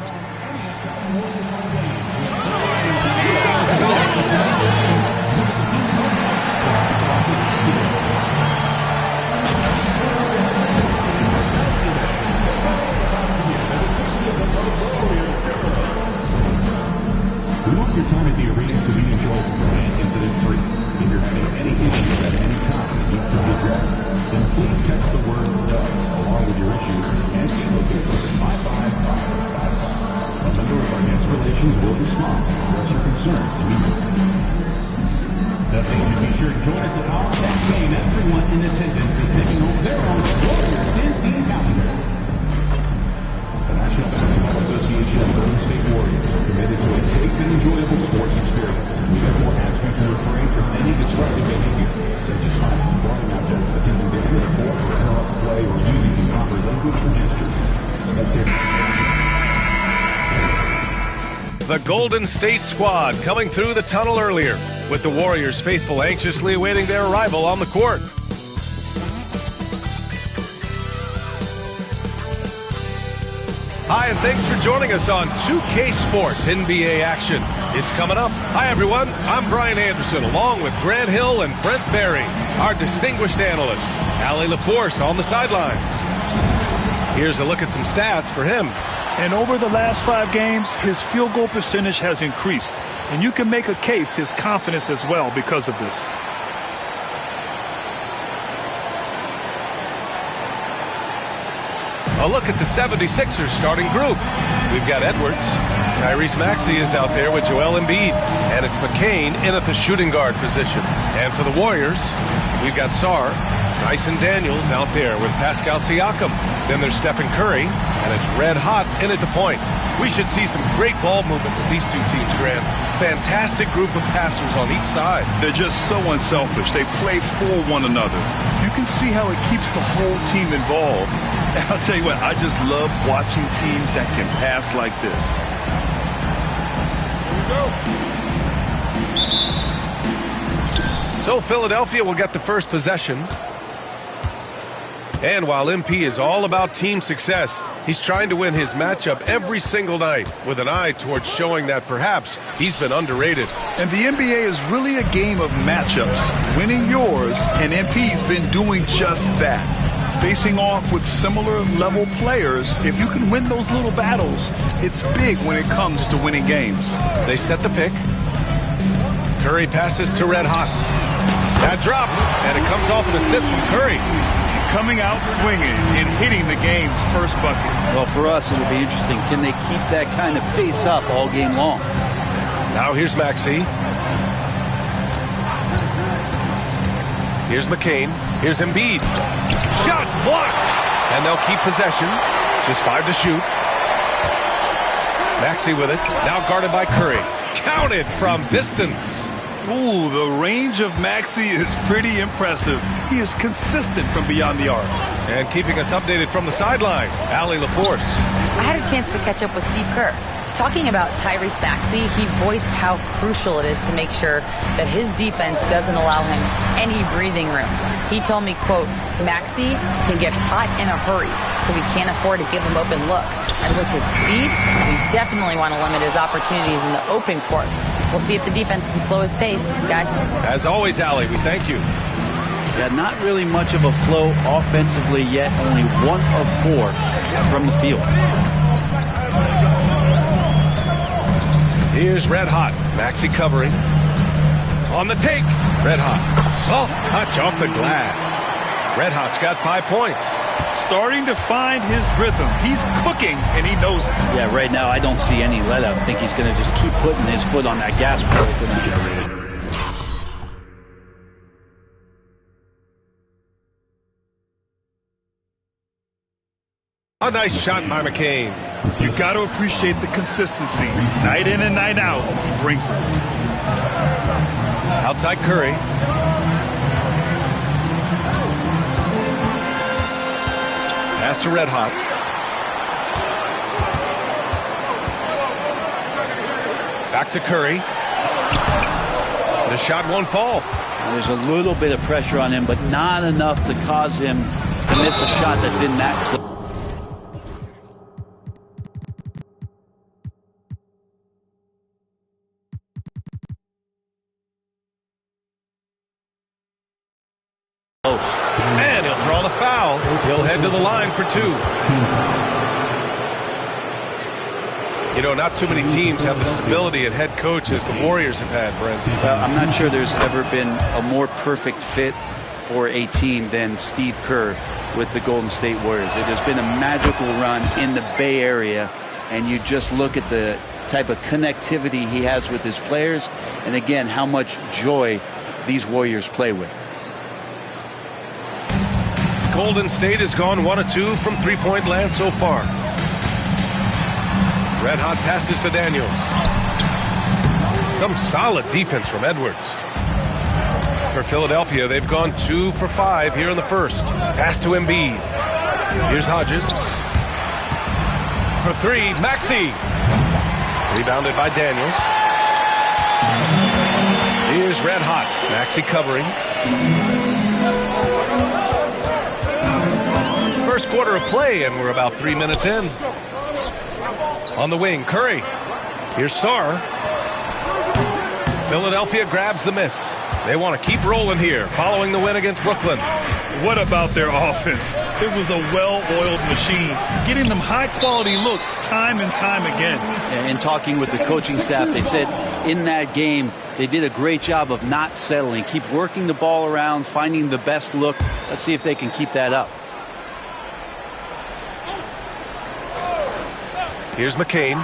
We want your time at the arena to be enjoyable and incident-free. If you're having any issues at any time that need to be addressed, then please text the word "no" along with your issue and email to us at 55555. A member of our guest relations will respond to address your concerns immediately. That means you be sure to join us at our next game. Everyone in attendance is taking home their own Warriors Disney calendar. The National Basketball Association and Golden State Warriors are committed to a safe and enjoyable sports experience. We therefore ask you to refrain from any disruptive behavior, such as fighting, throwing objects, attempting to hit a court or interrupt play, or using improper language or gestures. The Golden State squad coming through the tunnel earlier, with the Warriors faithful anxiously awaiting their arrival on the court. Hi, and thanks for joining us on 2K Sports NBA action. It's coming up. Hi, everyone. I'm Brian Anderson, along with Grant Hill and Brent Barry, our distinguished analyst. Allie LaForce on the sidelines. Here's a look at some stats for him. And over the last 5 games, his field goal percentage has increased. And you can make a case his confidence as well because of this. A look at the 76ers starting group. We've got Edwards. Tyrese Maxey is out there with Joel Embiid. And it's McCain in at the shooting guard position. And for the Warriors, we've got Sarr. Dyson Daniels out there with Pascal Siakam. Then there's Stephen Curry. And it's red hot in at the point. We should see some great ball movement with these two teams, Grant. Fantastic group of passers on each side. They're just so unselfish. They play for one another. You can see how it keeps the whole team involved. And I'll tell you what, I just love watching teams that can pass like this. Here we go. So Philadelphia will get the first possession. And while MP is all about team success, he's trying to win his matchup every single night with an eye towards showing that perhaps he's been underrated. And the NBA is really a game of matchups, winning yours, and MP's been doing just that. Facing off with similar level players, if you can win those little battles, it's big when it comes to winning games. They set the pick. Curry passes to Red Hot. That drops, and it comes off an assist from Curry. Coming out swinging and hitting the game's first bucket. Well, for us, it'll be interesting. Can they keep that kind of pace up all game long? Now here's Maxey. Here's McCain. Here's Embiid. Shots blocked! And they'll keep possession. Just 5 to shoot. Maxey with it. Now guarded by Curry. Counted from distance. Ooh, the range of Maxey is pretty impressive. He is consistent from beyond the arc. And keeping us updated from the sideline, Allie LaForce. I had a chance to catch up with Steve Kerr. Talking about Tyrese Maxey, he voiced how crucial it is to make sure that his defense doesn't allow him any breathing room. He told me, quote, Maxey can get hot in a hurry, so we can't afford to give him open looks. And with his speed, we definitely want to limit his opportunities in the open court. We'll see if the defense can slow his pace, guys. As always, Allie, we thank you. Yeah, not really much of a flow offensively yet. Only 1 of 4 from the field. Here's Red Hot. Maxey covering. On the take. Red Hot. Soft touch off the glass. Red Hot's got 5 points. Starting to find his rhythm. He's cooking, and he knows it. Yeah, right now I don't see any let up. I think he's going to just keep putting his foot on that gas pedal tonight. A nice shot by McCain. You got to appreciate the consistency. Night in and night out, he brings it. Outside Curry. Pass to Red Hot. Back to Curry. The shot won't fall. There's a little bit of pressure on him, but not enough to cause him to miss a shot that's in that clip. He'll head to the line for 2. You know, not too many teams have the stability at head coach as the Warriors have had, Brent. Well, I'm not sure there's ever been a more perfect fit for a team than Steve Kerr with the Golden State Warriors. It has been a magical run in the Bay Area, and you just look at the type of connectivity he has with his players, and again, how much joy these Warriors play with. Golden State has gone 1 of 2 from three-point land so far. Red hot passes to Daniels. Some solid defense from Edwards. For Philadelphia, they've gone 2 for 5 here in the first. Pass to Embiid. Here's Hodges. For 3, Maxey. Rebounded by Daniels. Here's Red hot. Maxey covering. First quarter of play, and we're about 3 minutes in. On the wing, Curry. Here's Sarr. Philadelphia grabs the miss. They want to keep rolling here, following the win against Brooklyn. What about their offense? It was a well-oiled machine, getting them high-quality looks time and time again. And talking with the coaching staff, they said in that game they did a great job of not settling. Keep working the ball around, finding the best look. Let's see if they can keep that up. Here's McCain.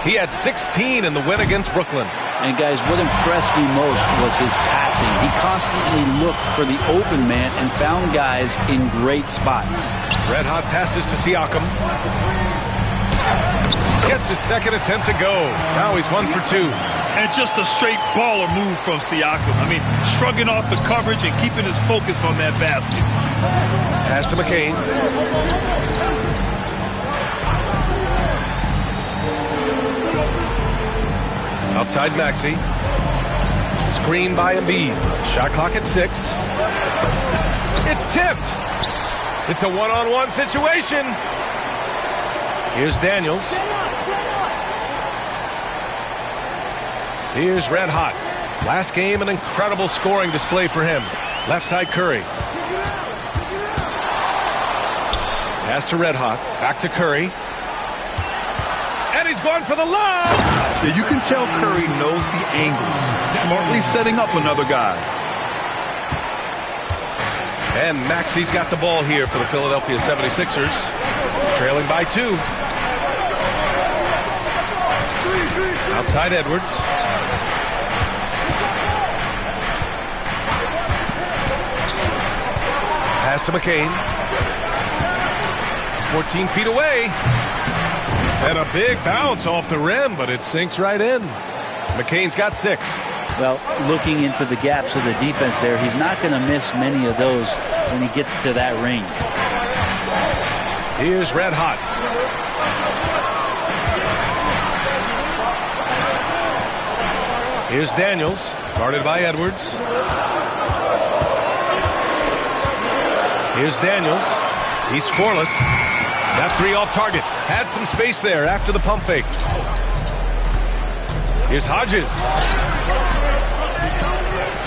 He had 16 in the win against Brooklyn. And guys, what impressed me most was his passing. He constantly looked for the open man and found guys in great spots. Red hot passes to Siakam. Gets his second attempt to go. Now he's 1 for 2. And just a straight baller move from Siakam. I mean, shrugging off the coverage and keeping his focus on that basket. Pass to McCain. Outside Maxey. Screen by Embiid. Shot clock at 6. It's tipped. It's a one-on-one situation. Here's Daniels. Here's Red hot. Last game, an incredible scoring display for him. Left side Curry. Pass to Red hot. Back to Curry. And he's going for the lob. Yeah, you can tell Curry knows the angles. Smartly setting up another guy. And Maxey's got the ball here for the Philadelphia 76ers. Trailing by 2. Outside Edwards. Pass to McCain. 14 feet away. And a big bounce off the rim, but it sinks right in. McCain's got 6. Well, looking into the gaps of the defense there, he's not going to miss many of those when he gets to that range. Here's Red hot. Here's Daniels, guarded by Edwards. Here's Daniels. He's scoreless. That 3 off target. Had some space there after the pump fake. Here's Hodges.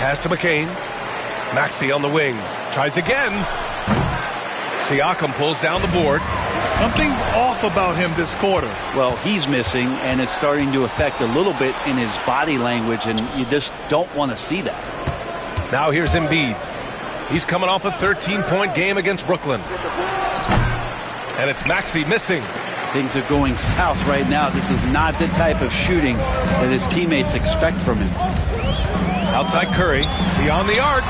Pass to McCain. Maxey on the wing. Tries again. Siakam pulls down the board. Something's off about him this quarter. Well, he's missing, and it's starting to affect a little bit in his body language, and you just don't want to see that. Now here's Embiid. He's coming off a 13-point game against Brooklyn. And it's Maxey missing. Things are going south right now. This is not the type of shooting that his teammates expect from him. Outside Curry, beyond the arc.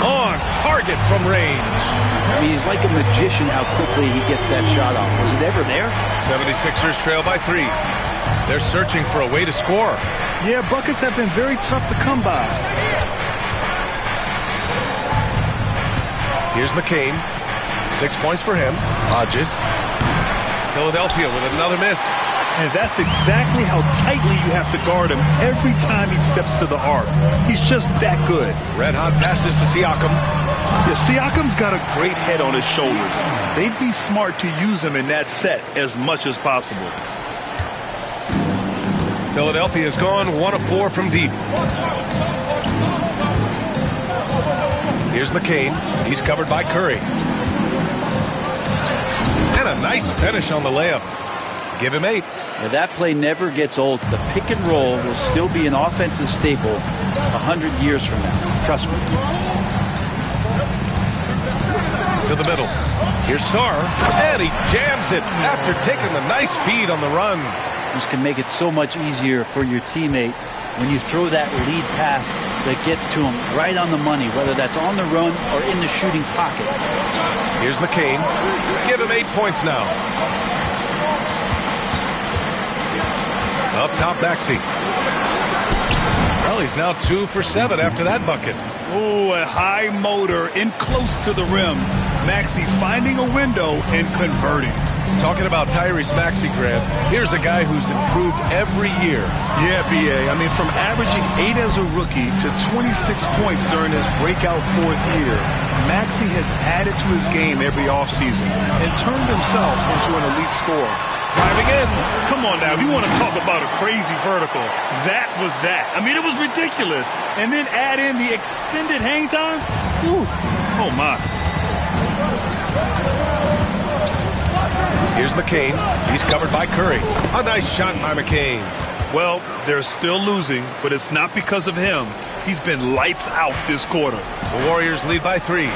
On target from range. I mean, he's like a magician how quickly he gets that shot off. Was it ever there? 76ers trail by 3. They're searching for a way to score. Yeah, buckets have been very tough to come by. Here's McCain. 6 points for him. Hodges. Philadelphia with another miss. And that's exactly how tightly you have to guard him every time he steps to the arc. He's just that good. Red hot passes to Siakam. Yeah, Siakam's got a great head on his shoulders. They'd be smart to use him in that set as much as possible. Philadelphia has gone 1 of 4 from deep. Here's McCain. He's covered by Curry. And a nice finish on the layup. Give him 8. Now, that play never gets old. The pick and roll will still be an offensive staple 100 years from now. Trust me. To the middle. Here's Sarr, and he jams it after taking the nice feed on the run. This can make it so much easier for your teammate when you throw that lead pass that gets to him right on the money, whether that's on the run or in the shooting pocket. Here's McCain. Give him 8 points now. Up top, Maxey. Well, he's now 2 for 7 after that bucket. Oh, a high motor in close to the rim. Maxey finding a window and converting. Talking about Tyrese Maxey, Grant, here's a guy who's improved every year. Yeah, B.A. I mean, from averaging 8 as a rookie to 26 points during his breakout 4th year, Maxey has added to his game every offseason and turned himself into an elite scorer. Driving in. Come on now, if you want to talk about a crazy vertical, that was that. I mean, it was ridiculous. And then add in the extended hang time. Whew. Oh, my. Here's McCain. He's covered by Curry. A nice shot by McCain. Well, they're still losing, but it's not because of him. He's been lights out this quarter. The Warriors lead by 3.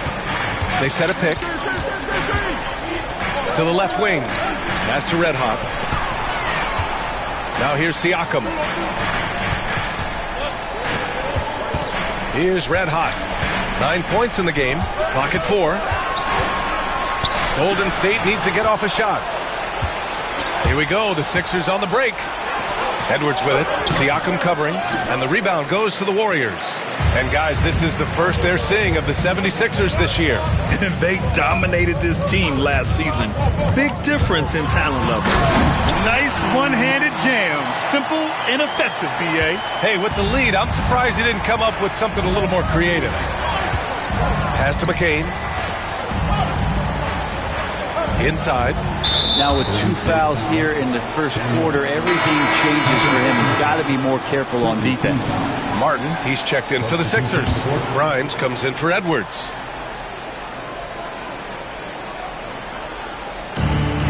They set a pick. To the left wing. Pass to Red Hot. Now here's Siakam. Here's Red Hot. 9 points in the game. Clock at 4. Golden State needs to get off a shot. Here we go. The Sixers on the break. Edwards with it. Siakam covering. And the rebound goes to the Warriors. And guys, this is the first they're seeing of the 76ers this year. And they dominated this team last season. Big difference in talent level. Nice one-handed jam. Simple and effective, B.A. Hey, with the lead, I'm surprised he didn't come up with something a little more creative. Pass to McCain. Inside. Now with 2 fouls here in the first quarter, everything changes for him. He's got to be more careful on defense. Martin, he's checked in for the Sixers. Grimes comes in for Edwards.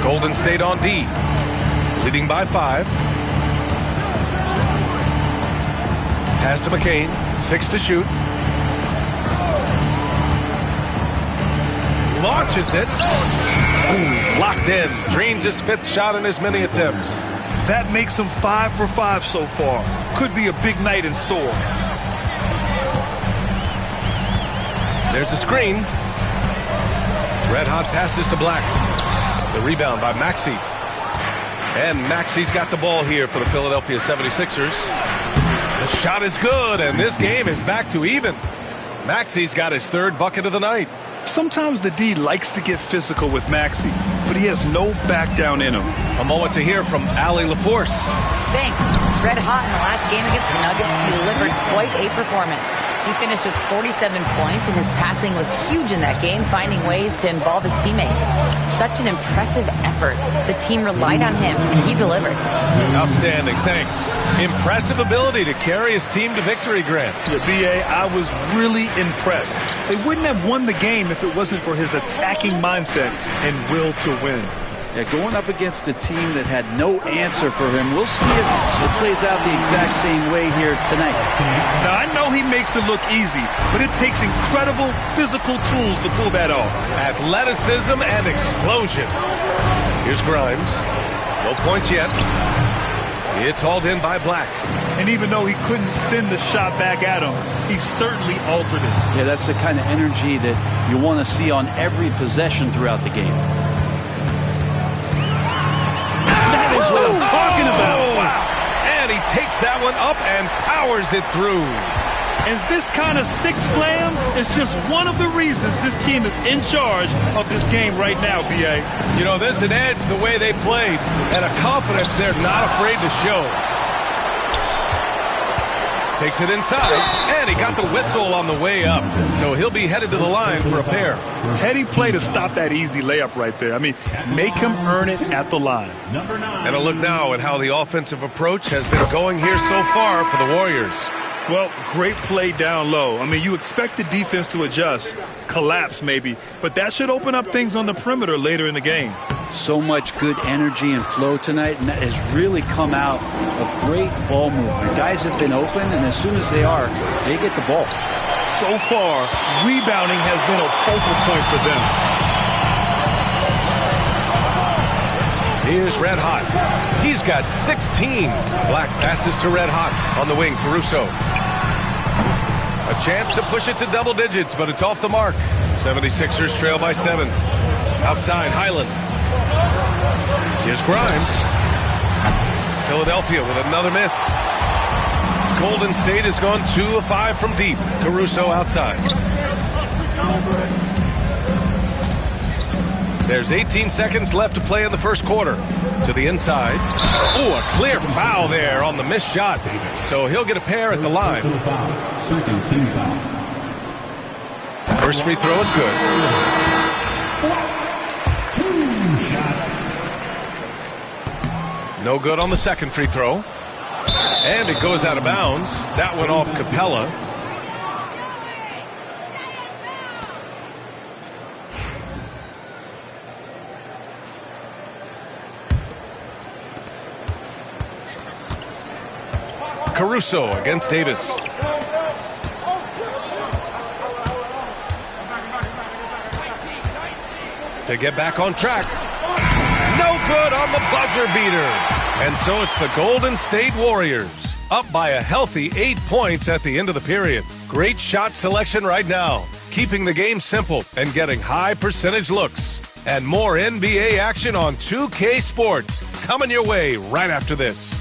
Golden State on D. Leading by 5. Pass to McCain. 6 to shoot. Launches it. Ooh, locked in. Drains his 5th shot in as many attempts. That makes him 5 for 5 so far. Could be a big night in store. There's a screen. Red Hot passes to Black. The rebound by Maxey. And Maxey's got the ball here for the Philadelphia 76ers. The shot is good, and this game is back to even. Maxey's got his 3rd bucket of the night. Sometimes the D likes to get physical with Maxey, but he has no back down in him. A moment to hear from Allie LaForce. Thanks. Red Hot in the last game against the Nuggets delivered quite a performance. He finished with 47 points, and his passing was huge in that game, finding ways to involve his teammates. Such an impressive effort. The team relied on him, and he delivered. Outstanding, thanks. Impressive ability to carry his team to victory, Grant. Yeah, B.A., I was really impressed. They wouldn't have won the game if it wasn't for his attacking mindset and will to win. Yeah, going up against a team that had no answer for him. We'll see if it plays out the exact same way here tonight. Now, I know he makes it look easy, but it takes incredible physical tools to pull that off. Athleticism and explosion. Here's Grimes. No points yet. It's hauled in by Black. And even though he couldn't send the shot back at him, he certainly altered it. Yeah, that's the kind of energy that you want to see on every possession throughout the game. That is what I'm talking about. Wow. And he takes that one up and powers it through. And this kind of sixth slam is just one of the reasons this team is in charge of this game right now, B.A. You know, there's an edge the way they played and a confidence they're not afraid to show. Takes it inside, and he got the whistle on the way up. So he'll be headed to the line for a pair. Heady play to stop that easy layup right there. I mean, make him earn it at the line. And a look now at how the offensive approach has been going here so far for the Warriors. Well, great play down low. I mean, you expect the defense to adjust, collapse maybe, but that should open up things on the perimeter later in the game. so much good energy and flow tonight, and that has really come out of great ball movement. Guys have been open, and as soon as they are, they get the ball. So far, rebounding has been a focal point for them. Here's Red Hot. He's got 16. Black passes to Red Hot on the wing. Caruso. A chance to push it to double digits, but it's off the mark. 76ers trail by 7. Outside, Highland. Here's Grimes. Philadelphia with another miss. Golden State has gone 2 of 5 from deep. Caruso outside. There's 18 seconds left to play in the first quarter. To the inside. Oh, a clear foul there on the missed shot. So he'll get a pair at the line. Second team foul. First free throw is good. 2 shots. No good on the second free throw. And it goes out of bounds. That went off Capella. Caruso against Davis. To get back on track. No good on the buzzer beater. And so it's the Golden State Warriors up by a healthy 8 points at the end of the period. Great shot selection right now, keeping the game simple and getting high percentage looks. And more NBA action on 2K Sports coming your way right after this.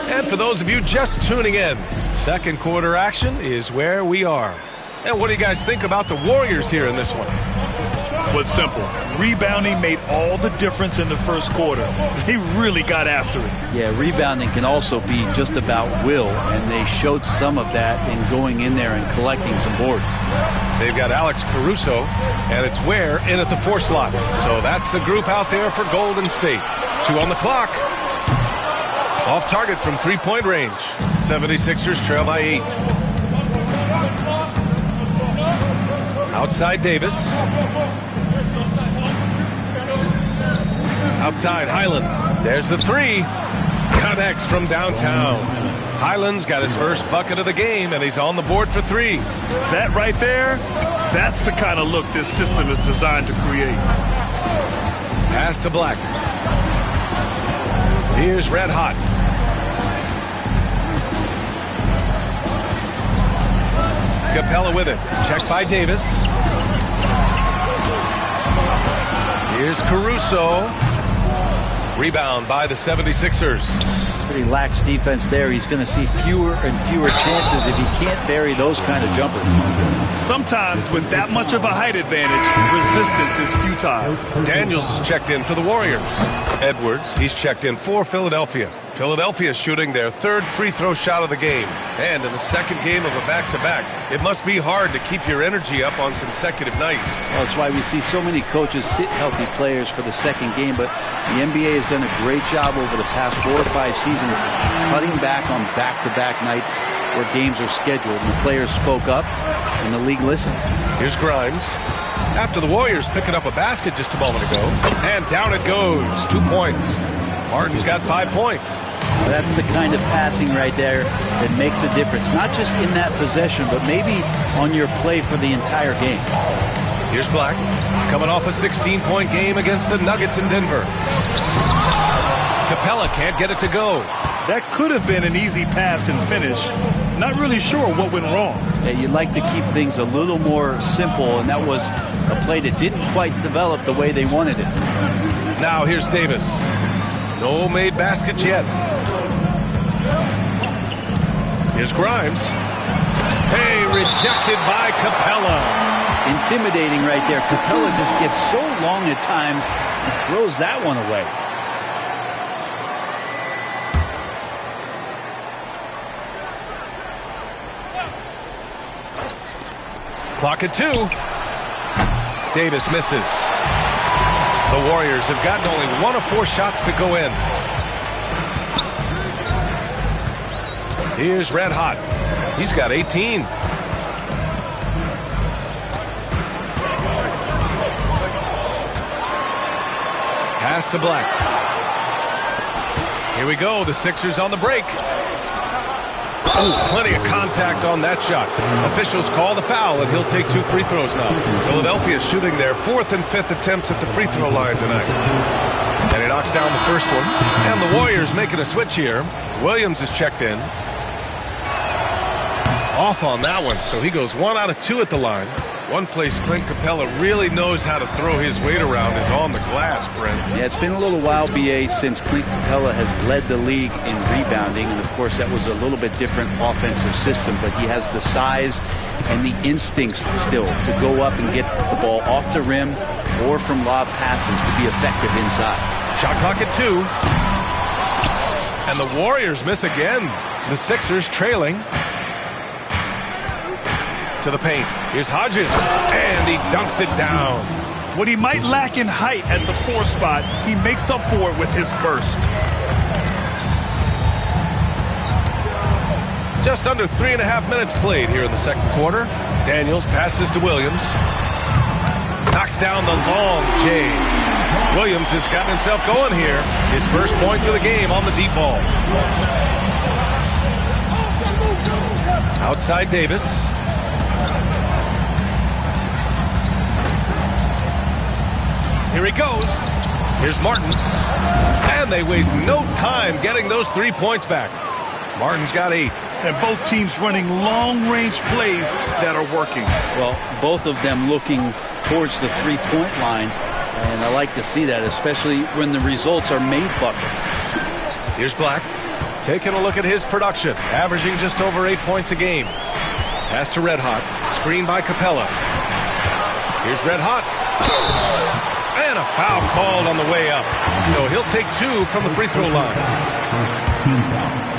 And for those of you just tuning in, second quarter action is where we are. And what do you guys think about the Warriors here in this one? Well, it's simple. Rebounding made all the difference in the first quarter. They really got after it. Yeah, rebounding can also be just about will, and they showed some of that in going in there and collecting some boards. They've got Alex Caruso, and it's Ware in at the 4 slot. So that's the group out there for Golden State. 2 on the clock. Off target from 3-point range. 76ers trail by 8. Outside Davis. Outside Highland. There's the 3. Connects from downtown. Highland's got his first bucket of the game, and he's on the board for 3. That right there, that's the kind of look this system is designed to create. Pass to Black. Here's Red Hot. Capella with it. Check by Davis. Here's Caruso. Rebound by the 76ers. Pretty lax defense there. He's going to see fewer and fewer chances if he can't bury those kind of jumpers. Sometimes with that much of a height advantage, resistance is futile. Daniels is checked in for the Warriors. Edwards, he's checked in for Philadelphia. Philadelphia shooting their 3rd free throw shot of the game. And in the second game of a back-to-back, it must be hard to keep your energy up on consecutive nights. Well, that's why we see so many coaches sit healthy players for the second game, but the NBA has done a great job over the past 4 or 5 seasons cutting back on back-to-back nights where games are scheduled, and the players spoke up, and the league listened. Here's Grimes. After the Warriors picking up a basket just a moment ago, and down it goes. 2 points. Martin's got 5 points. That's the kind of passing right there that makes a difference, not just in that possession, but maybe on your play for the entire game. Here's Black, coming off a 16-point game against the Nuggets in Denver. Capella can't get it to go. That could have been an easy pass and finish. Not really sure what went wrong. Yeah, you'd like to keep things a little more simple, and that was a play that didn't quite develop the way they wanted it. Now here's Davis. No made baskets yet. Here's Grimes. Hey, rejected by Capella. Intimidating right there. Capella just gets so long at times and throws that one away. Clock at 2. Davis misses. The Warriors have gotten only 1 of 4 shots to go in. Here's Red Hot. He's got 18. Pass to Black. Here we go. The Sixers on the break. Oh, plenty of contact on that shot. Officials call the foul, and he'll take 2 free throws now. Philadelphia shooting their 4th and 5th attempts at the free throw line tonight. And he knocks down the first one. And the Warriors making a switch here. Williams is checked in. Off on that one, so he goes 1 out of 2 at the line. One place Clint Capella really knows how to throw his weight around is on the glass, Brent. Yeah, it's been a little while, BA, since Clint Capella has led the league in rebounding, and of course that was a little bit different offensive system, but he has the size and the instincts still to go up and get the ball off the rim or from lob passes to be effective inside. Shot clock at 2. And the Warriors miss again. The Sixers trailing. To the paint. Here's Hodges, and he dunks it down. What he might lack in height at the 4 spot, he makes up for it with his burst. Just under 3.5 minutes played here in the second quarter. Daniels passes to Williams. Knocks down the long J. Williams has gotten himself going here. His first point of the game on the deep ball. Outside Davis. Here he goes. Here's Martin. And they waste no time getting those 3 points back. Martin's got 8. And both teams running long-range plays that are working. Well, both of them looking towards the three-point line, and I like to see that, especially when the results are made buckets. Here's Black. Taking a look at his production, averaging just over 8 points a game. Pass to Red Hot. Screen by Capella. Here's Red Hot. And a foul called on the way up. So he'll take 2 from the free throw line.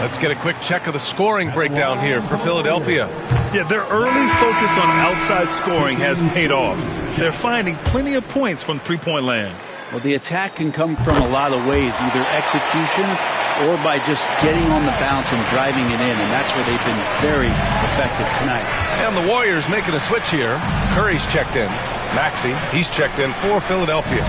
Let's get a quick check of the scoring breakdown here for Philadelphia. Yeah, their early focus on outside scoring has paid off. They're finding plenty of points from three-point land. Well, the attack can come from a lot of ways, either execution or by just getting on the bounce and driving it in, and that's where they've been very effective tonight. And the Warriors making a switch here. Curry's checked in. Maxey, he's checked in for Philadelphia.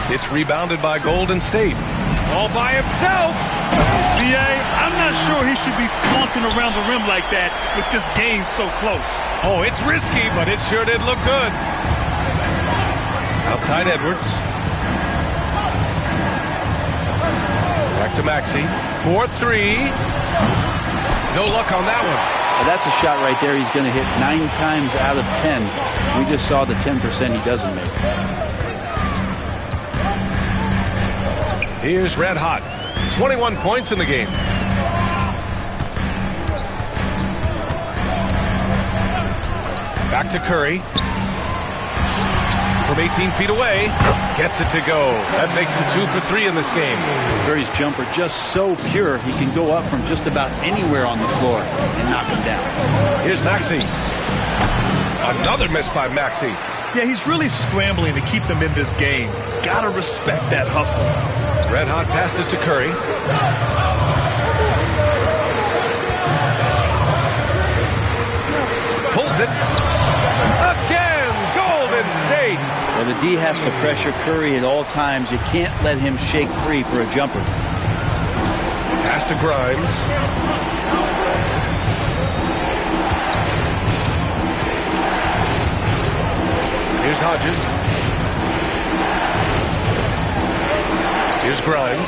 It's rebounded by Golden State. All by himself. BA, I'm not sure he should be flaunting around the rim like that with this game so close. Oh, it's risky, but it sure did look good. Outside Edwards. Back to Maxey. 4-3. No luck on that one. Well, that's a shot right there he's going to hit 9 times out of 10. We just saw the 10% he doesn't make. Here's Red Hot. 21 points in the game. Back to Curry. From 18 feet away. Gets it to go. That makes him 2 for 3 in this game. Curry's jumper just so pure, he can go up from just about anywhere on the floor and knock him down. Here's Maxey. Another miss by Maxey. Yeah, he's really scrambling to keep them in this game. Gotta respect that hustle. Red Hot passes to Curry. Pulls it. Again, Golden State. Well, the D has to pressure Curry at all times. You can't let him shake free for a jumper. Pass to Grimes. Here's Hodges. Here's Grimes.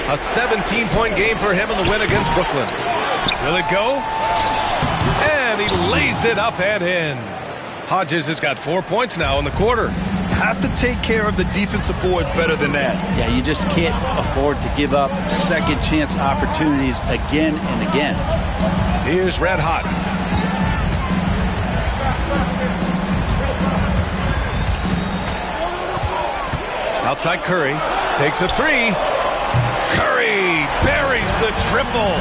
A 17-point game for him in the win against Brooklyn. Will it go? And he lays it up and in. Hodges has got 4 points now in the quarter. Have to take care of the defensive boards better than that. Yeah, you just can't afford to give up second chance opportunities again and again. Here's Red Hot. Outside Curry. Takes a 3. Curry buries the triple.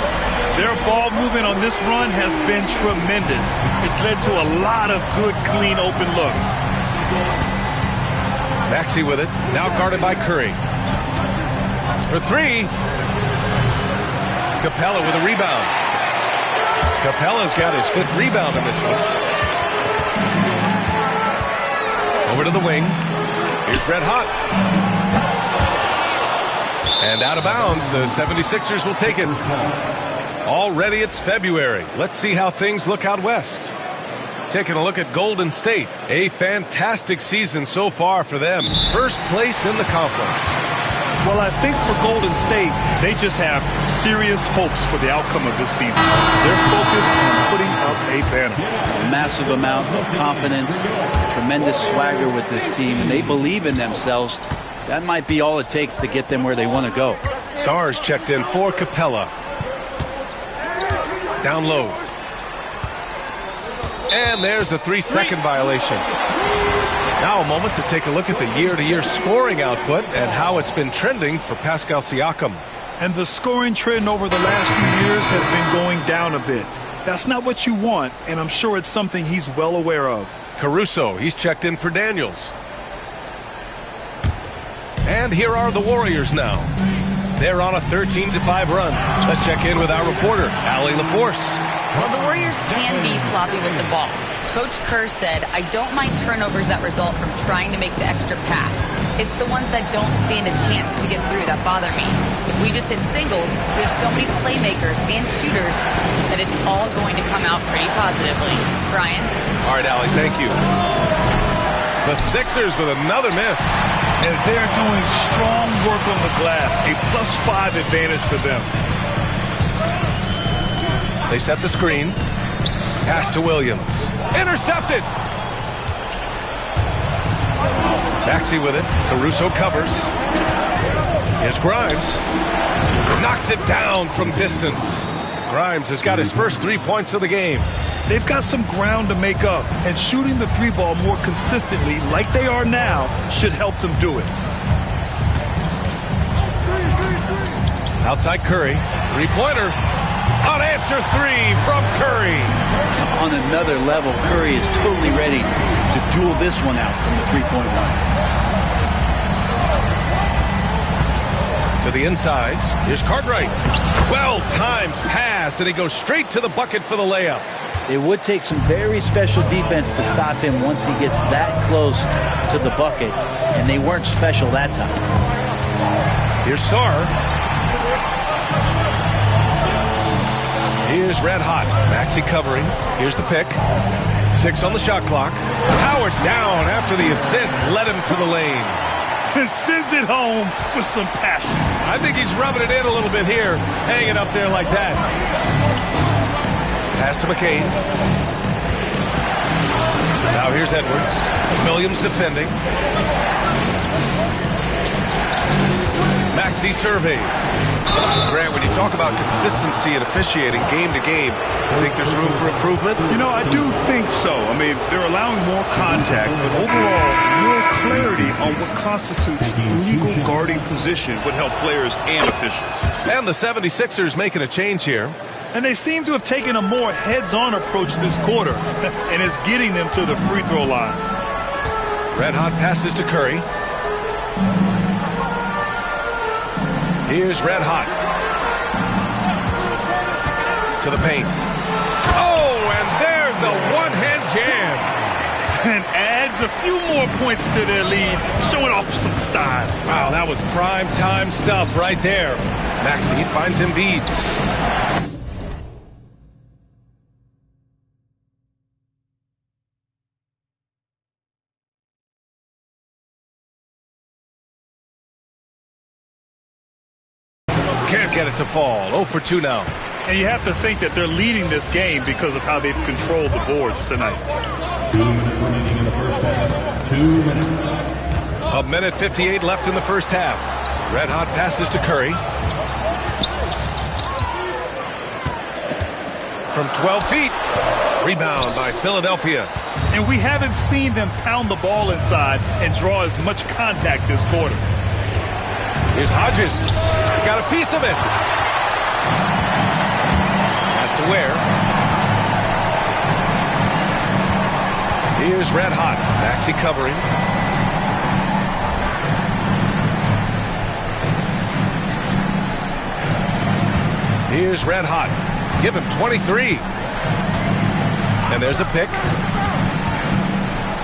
Their ball movement on this run has been tremendous. It's led to a lot of good, clean, open looks. Maxey with it, now guarded by Curry. For three. Capella with a rebound. Capella's got his 5th rebound in this one. Over to the wing. Here's Red Hot. And out of bounds, the 76ers will take it. Already it's February. Let's see how things look out west. Taking a look at Golden State. A fantastic season so far for them. First place in the conference. Well, I think for Golden State, they just have serious hopes for the outcome of this season. They're focused on putting up a banner. A massive amount of confidence, tremendous swagger with this team, and they believe in themselves. That might be all it takes to get them where they want to go. Sars checked in for Capella. Down low. And there's a 3-second violation. Now a moment to take a look at the year-to-year scoring output and how it's been trending for Pascal Siakam. And the scoring trend over the last few years has been going down a bit. That's not what you want, and I'm sure it's something he's well aware of. Caruso, he's checked in for Daniels. And here are the Warriors now. They're on a 13-5 run. Let's check in with our reporter, Allie LaForce. Well, the Warriors can be sloppy with the ball. Coach Kerr said, I don't mind turnovers that result from trying to make the extra pass. It's the ones that don't stand a chance to get through that bother me. If we just hit singles, we have so many playmakers and shooters that it's all going to come out pretty positively. Brian? All right, Allie, thank you. The Sixers with another miss. And they're doing strong work on the glass. A +5 advantage for them. They set the screen. Pass to Williams. Intercepted. Maxey with it. Caruso covers. Here's Grimes. Knocks it down from distance. Grimes has got his first 3 points of the game. They've got some ground to make up, and shooting the 3-ball more consistently like they are now should help them do it. Outside Curry. 3-pointer. Unanswered 3 from Curry. On another level, Curry is totally ready to duel this one out from the 3-point line. To the inside. Here's Cartwright. Well-timed pass, and he goes straight to the bucket for the layup. It would take some very special defense to stop him once he gets that close to the bucket, and they weren't special that time. Here's Sarr. Here's Red Hot. Maxey covering. Here's the pick. 6 on the shot clock. Howard down after the assist led him to the lane. And sends it home with some passion. I think he's rubbing it in a little bit here, hanging up there like that. Pass to McCain. Now here's Edwards. Williams defending. Maxey surveys. Grant, when you talk about consistency and officiating game to game, you think there's room for improvement? You know, I do think so. I mean, they're allowing more contact, but overall, more clarity on what constitutes legal guarding position would help players and officials. And the 76ers making a change here. And they seem to have taken a more heads-on approach this quarter, and it's getting them to the free throw line. Red Hot passes to Curry. Here's Red Hot. To the paint. Oh, and there's a one-hand jam. And adds a few more points to their lead, showing off some style. Wow, that was prime-time stuff right there. Maxey finds Embiid. Can't get it to fall. 0 for 2 now. And you have to think that they're leading this game because of how they've controlled the boards tonight. 2 minutes remaining in the first half. 2 minutes. A minute 58 left in the first half. Red Hot passes to Curry. From 12 feet. Rebound by Philadelphia. And we haven't seen them pound the ball inside and draw as much contact this quarter. Here's Hodges. Got a piece of it. to Ware. Here's Red Hot. Maxey covering. Here's Red Hot. Give him 23. And there's a pick.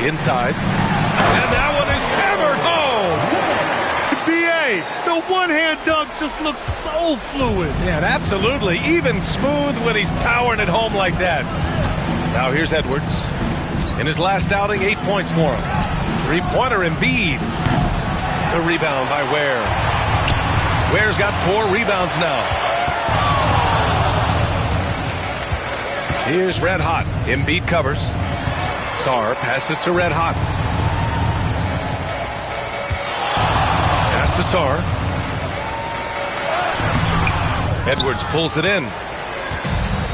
Inside. And that one is hammered home. B.A., the one-hand dunk just looks so fluid. Yeah, absolutely. Even smooth when he's powering it home like that. Now here's Edwards. In his last outing, 8 points for him. Three-pointer Embiid. The rebound by Ware. Ware's got 4 rebounds now. Here's Red Hot. Embiid covers. Sarr passes to Red Hot. Pass to Sarr. Edwards pulls it in.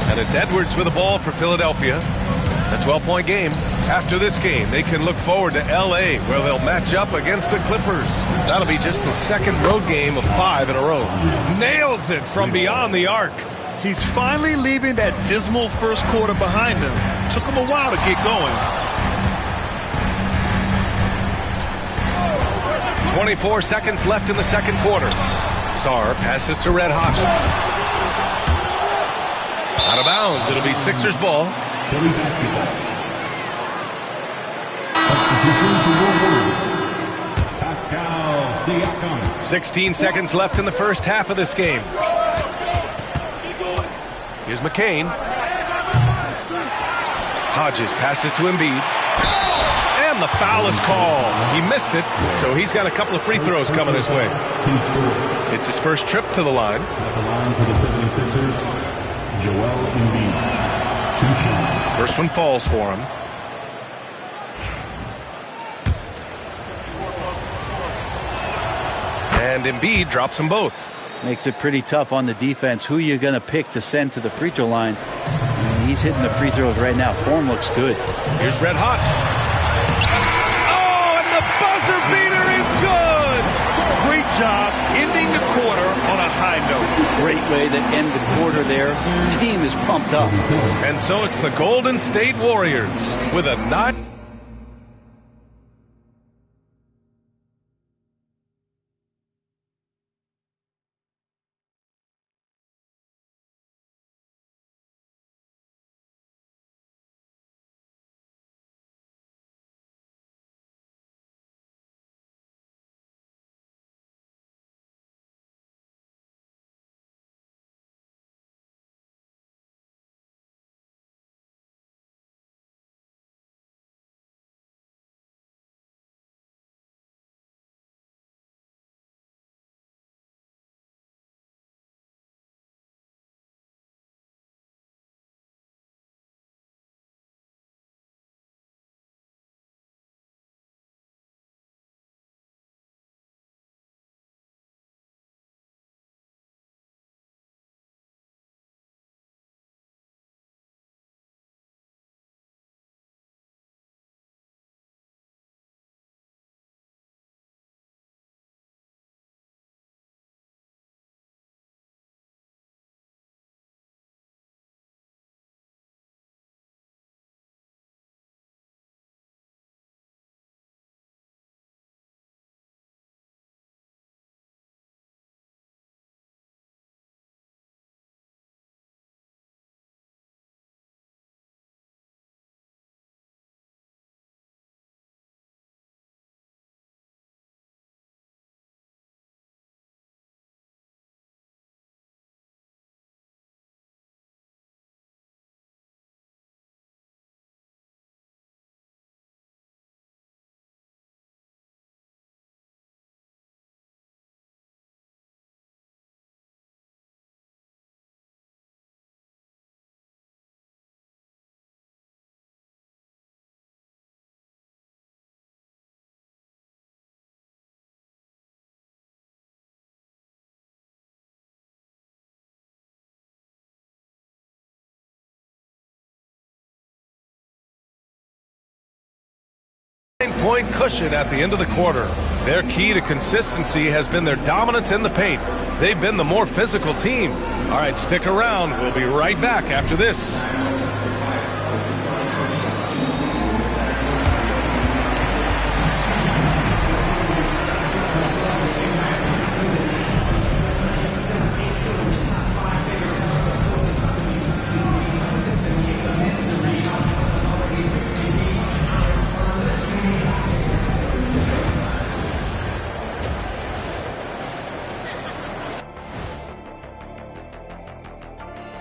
And it's Edwards with the ball for Philadelphia. A 12-point game. After this game, they can look forward to L.A., where they'll match up against the Clippers. That'll be just the second road game of 5 in a row. Nails it from beyond the arc. He's finally leaving that dismal first quarter behind him. Took him a while to get going. 24 seconds left in the second quarter. Sarr passes to Red Hot. Out of bounds. It'll be Sixers ball. Philly basketball. Substitution for Pascal Siakam. 16 seconds left in the first half of this game. Here's McCain. Hodges passes to Embiid. And the foul is called. He missed it, so he's got a couple of free throws coming his way. It's his first trip to the line. At the line for the 76ers, Joel Embiid. 2 shots. First one falls for him. And Embiid drops them both. Makes it pretty tough on the defense. Who you're going to pick to send to the free throw line. And he's hitting the free throws right now. Form looks good. Here's Red Hot. Oh, and the buzzer beater is good. Great job ending the quarter on a high note. Great way to end the quarter there. Team is pumped up. And so it's the Golden State Warriors with a 9. Point cushion at the end of the quarter. Their key to consistency has been their dominance in the paint. they've been the more physical team. All right, stick around. We'll be right back after this.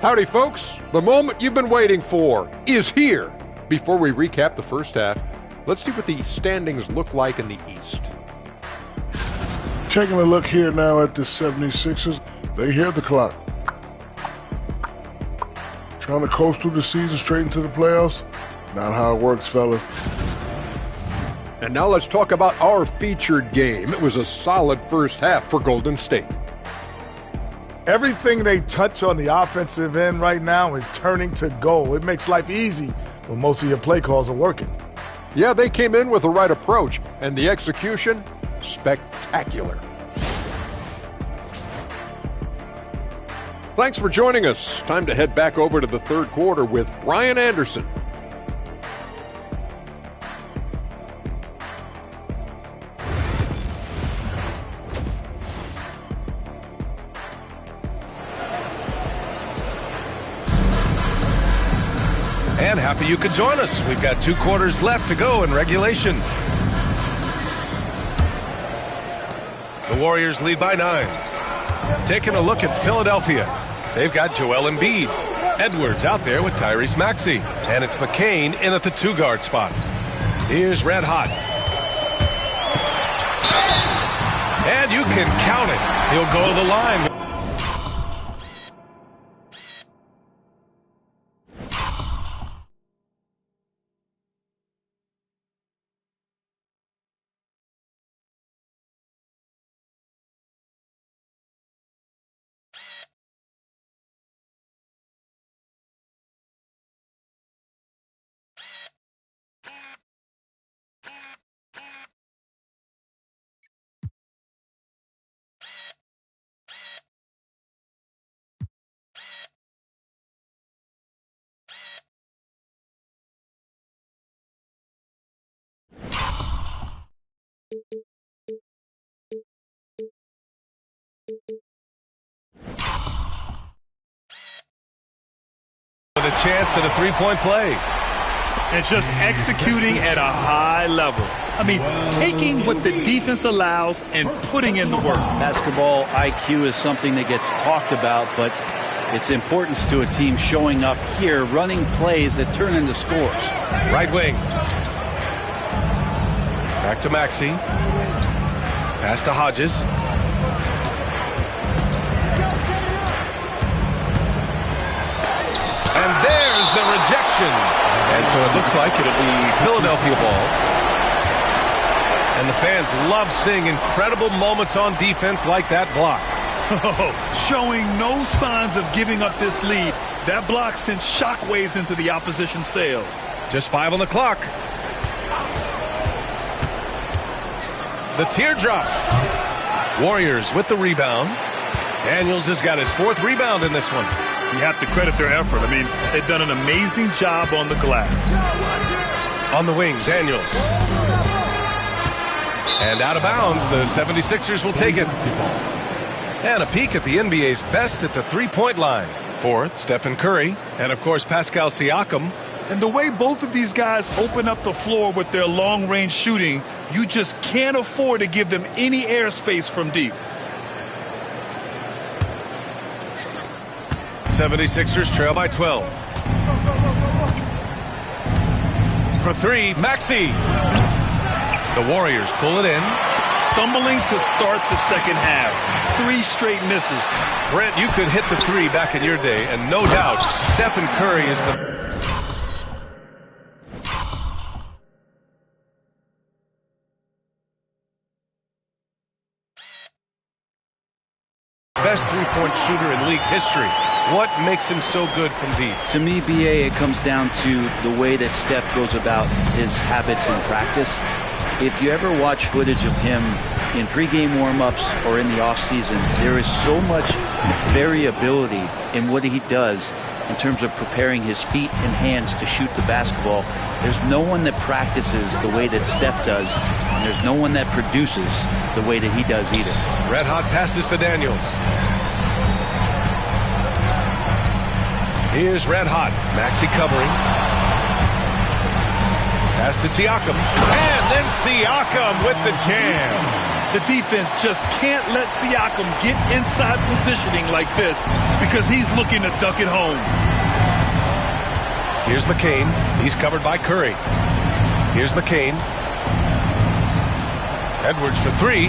Howdy, folks. The moment you've been waiting for is here. Before we recap the first half, let's see what the standings look like in the East. Taking a look here now at the 76ers, they hear the clock. Trying to coast through the season straight into the playoffs? Not how it works, fellas. And now let's talk about our featured game. It was a solid first half for Golden State. Everything they touch on the offensive end right now is turning to goal. It makes life easy when most of your play calls are working. Yeah, they came in with the right approach, and the execution, spectacular. Thanks for joining us. Time to head back over to the third quarter with Brian Anderson. And happy you could join us. We've got 2 quarters left to go in regulation. The Warriors lead by 9. Taking a look at Philadelphia. They've got Joel Embiid. Edwards out there with Tyrese Maxey. And it's McCain in at the 2-guard spot. Here's Red Hot. And you can count it. He'll go to the line. With a chance at a 3-point play. And just executing at a high level. I mean, taking what the defense allows and putting in the work. Basketball IQ is something that gets talked about, but its importance to a team showing up here, running plays that turn into scores. Right wing. Back to Maxey. Pass to Hodges. And there's the rejection. And so it looks like it'll be Philadelphia ball. And the fans love seeing incredible moments on defense like that block. Showing no signs of giving up this lead. That block sent shockwaves into the opposition sails. Just 5 on the clock. The teardrop. Warriors with the rebound. Daniels has got his 4th rebound in this one. You have to credit their effort. I mean, they've done an amazing job on the glass. On the wing, Daniels. And out of bounds, the 76ers will take it. And a peek at the NBA's best at the 3-point line. 4th, Stephen Curry. And, of course, Pascal Siakam. And the way both of these guys open up the floor with their long-range shooting, you just can't afford to give them any airspace from deep. 76ers trail by 12. For 3, Maxey. The Warriors pull it in. Stumbling to start the second half. 3 straight misses. Brent, you could hit the 3 back in your day, and no doubt, Stephen Curry is the best 3-point shooter in league history. What makes him so good from deep? To me, BA, it comes down to the way that Steph goes about his habits in practice. If you ever watch footage of him in pregame warmups or in the offseason, there is so much variability in what he does in terms of preparing his feet and hands to shoot the basketball. There's no one that practices the way that Steph does, and there's no one that produces the way that he does either. Red hot passes to Daniels. Here's Red hot. Maxey covering. Pass to Siakam. And then Siakam with the jam. The defense just can't let Siakam get inside positioning like this because he's looking to duck it home. Here's McCain. He's covered by Curry. Here's McCain. Edwards for three.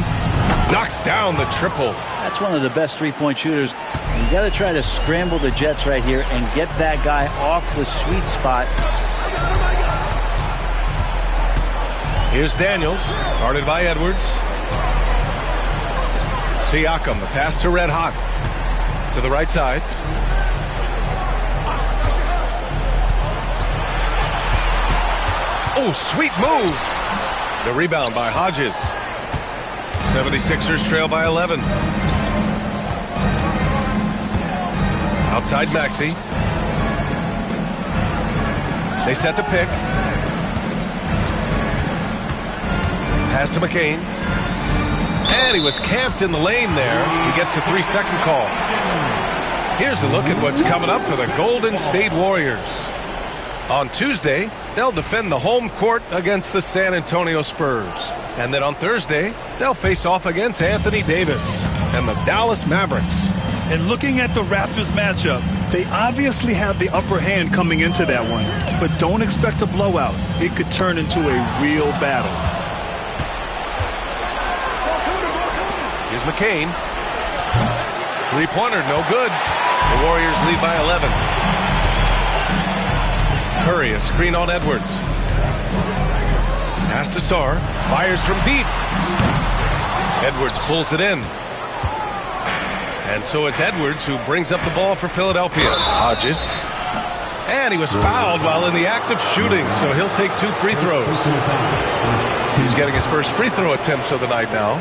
Knocks down the triple. That's one of the best three-point shooters. You got to try to scramble the Jets right here and get that guy off the sweet spot. Here's Daniels, guarded by Edwards. Siakam, the pass to Red hot. To the right side. Oh, sweet move. The rebound by Hodges. 76ers trail by 11. Outside Maxey. They set the pick. Pass to McCain. And he was camped in the lane there. He gets a 3-second call. Here's a look at what's coming up for the Golden State Warriors. On Tuesday, they'll defend the home court against the San Antonio Spurs. And then on Thursday, they'll face off against Anthony Davis and the Dallas Mavericks. And looking at the Raptors matchup, they obviously have the upper hand coming into that one. But don't expect a blowout. It could turn into a real battle. Here's McCain. Three-pointer, no good. The Warriors lead by 11. Curry, a screen on Edwards. Pass to Sarr. Fires from deep. Edwards pulls it in. And so it's Edwards who brings up the ball for Philadelphia. Hodges. And he was fouled while in the act of shooting, so he'll take 2 free throws. He's getting his first free throw attempts of the night now.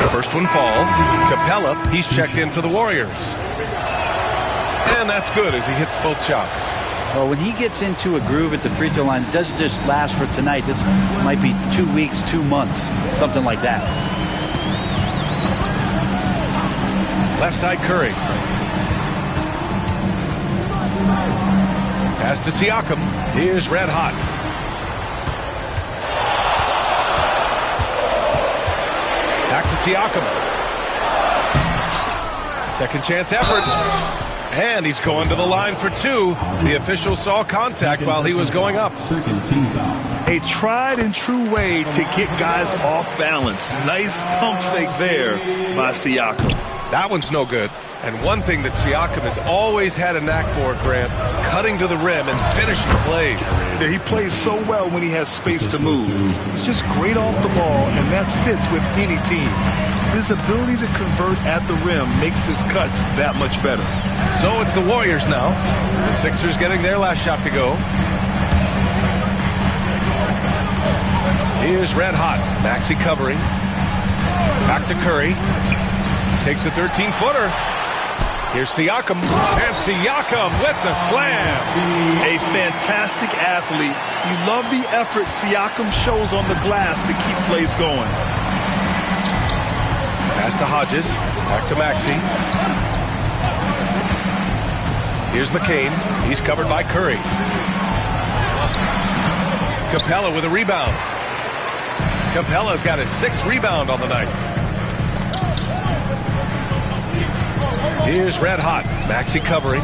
The first one falls. Capella, he's checked in for the Warriors. And that's good as he hits both shots. Well, when he gets into a groove at the free throw line, it doesn't just last for tonight. This might be 2 weeks, 2 months, something like that. Left side Curry. Pass to Siakam. Here's Red hot. Back to Siakam. Second chance effort. And he's going to the line for 2. The official saw contact while he was going up. A tried and true way to get guys off balance. Nice pump fake there by Siakam. That one's no good. And one thing that Siakam has always had a knack for, Grant, cutting to the rim and finishing plays. Yeah, he plays so well when he has space to move. He's just great off the ball, and that fits with any team. His ability to convert at the rim makes his cuts that much better. So it's the Warriors now. The Sixers getting their last shot to go. Here's Red hot. Maxey covering. Back to Curry. Takes a 13-footer. Here's Siakam. And Siakam with the slam. A fantastic athlete. You love the effort Siakam shows on the glass to keep plays going. Pass to Hodges. Back to Maxey. Here's McCain. He's covered by Curry. Capella with a rebound. Capella's got his 6th rebound on the night. Here's Red hot. Maxey covering.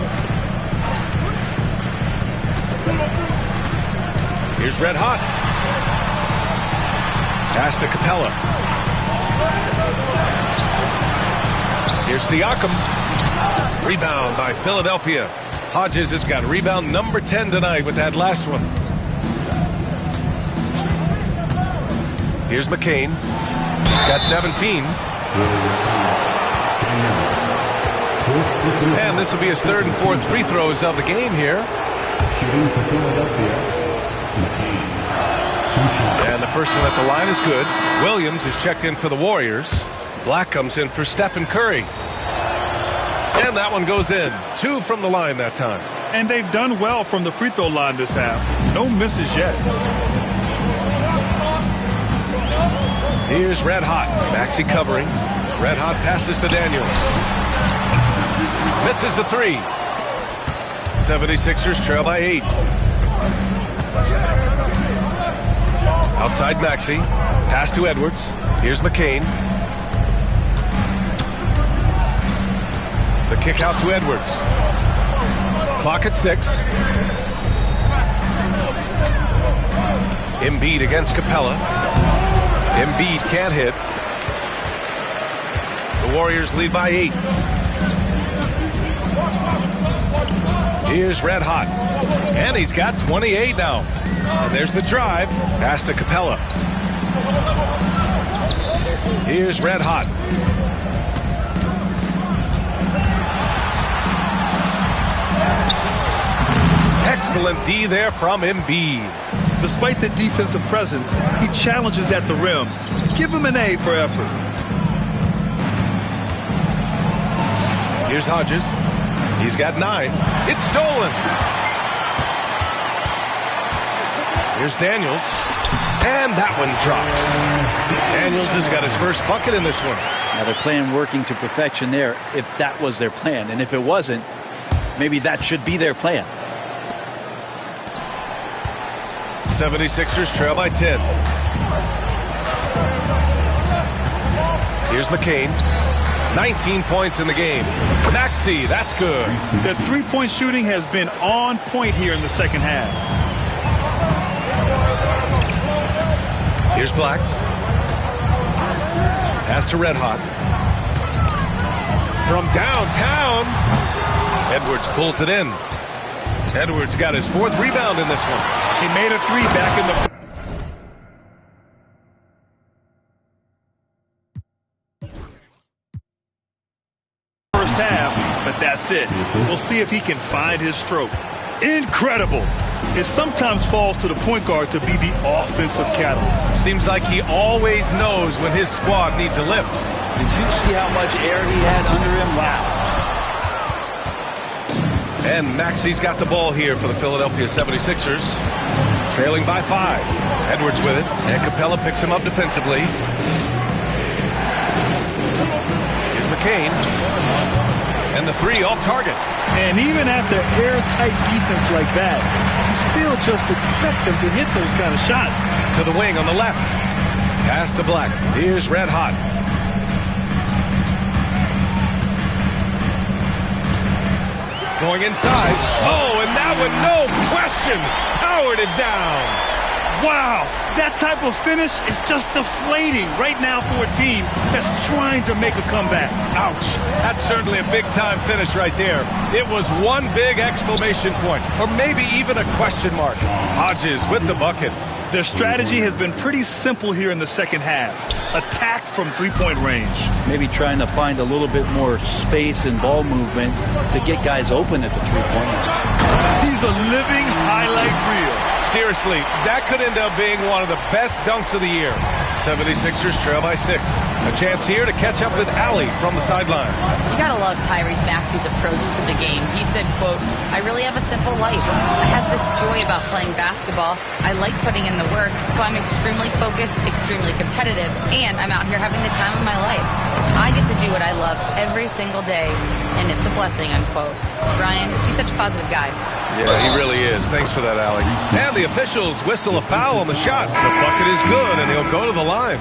Here's Red hot. Pass to Capella. Here's Siakam. Rebound by Philadelphia. Hodges has got rebound number 10 tonight with that last one. Here's McCain. He's got 17. And this will be his 3rd and 4th free throws of the game here. Shooting for Philadelphia, McCain. And the first one at the line is good. Williams is checked in for the Warriors. Black comes in for Stephen Curry. And that one goes in. 2 from the line that time. And they've done well from the free throw line this half. No misses yet. Here's Red Hot. Maxey covering. Red Hot passes to Daniels. Misses the 3. 76ers trail by 8. Outside Maxey. Pass to Edwards. Here's McCain. The kick out to Edwards. Clock at 6. Embiid against Capella. Embiid can't hit. The Warriors lead by 8. Here's Red Hot. And he's got 28 now. And there's the drive. Pass to Capella. Here's Red Hot. Excellent D there from Embiid. Despite the defensive presence, he challenges at the rim. Give him an A for effort. Here's Hodges. He's got 9. It's stolen. Here's Daniels. And that one drops. Daniels has got his first bucket in this one. Now they're playing working to perfection there if that was their plan. And if it wasn't, maybe that should be their plan. 76ers trail by 10. Here's McCain. 19 points in the game. Maxey, that's good. Their three-point shooting has been on point here in the second half. Here's Black. Pass to Red Hot. From downtown. Edwards pulls it in. Edwards got his 4th rebound in this one. He made a 3 back in the first half, but that's it. We'll see if he can find his stroke. Incredible. It sometimes falls to the point guard to be the offensive catalyst. Seems like he always knows when his squad needs a lift. Did you see how much air he had under him? Wow. And Maxey's got the ball here for the Philadelphia 76ers. Trailing by 5. Edwards with it. And Capella picks him up defensively. Here's McCain. And the 3 off target. And even after airtight defense like that, you still just expect him to hit those kind of shots. To the wing on the left. Pass to Black. Here's Red Hot. Going inside. Oh, and that one, no question, powered it down. Wow, that type of finish is just deflating right now for a team that's trying to make a comeback. Ouch. That's certainly a big-time finish right there. It was one big exclamation point, or maybe even a question mark. Hodges with the bucket. Their strategy has been pretty simple here in the second half. Attack from three-point range. Maybe trying to find a little bit more space and ball movement to get guys open at the three-point line. He's a living highlight reel. Seriously, that could end up being one of the best dunks of the year. 76ers trail by 6. A chance here to catch up with Allie from the sideline. You gotta love Tyrese Maxey's approach to the game. He said, quote, "I really have a simple life. I have this joy about playing basketball. I like putting in the work, so I'm extremely focused, extremely competitive, and I'm out here having the time of my life. I get to do what I love every single day, and it's a blessing," unquote. Brian, he's such a positive guy. Yeah, he really is. Thanks for that, Allie. And the officials whistle a foul on the shot. The bucket is good, and he'll go to the line.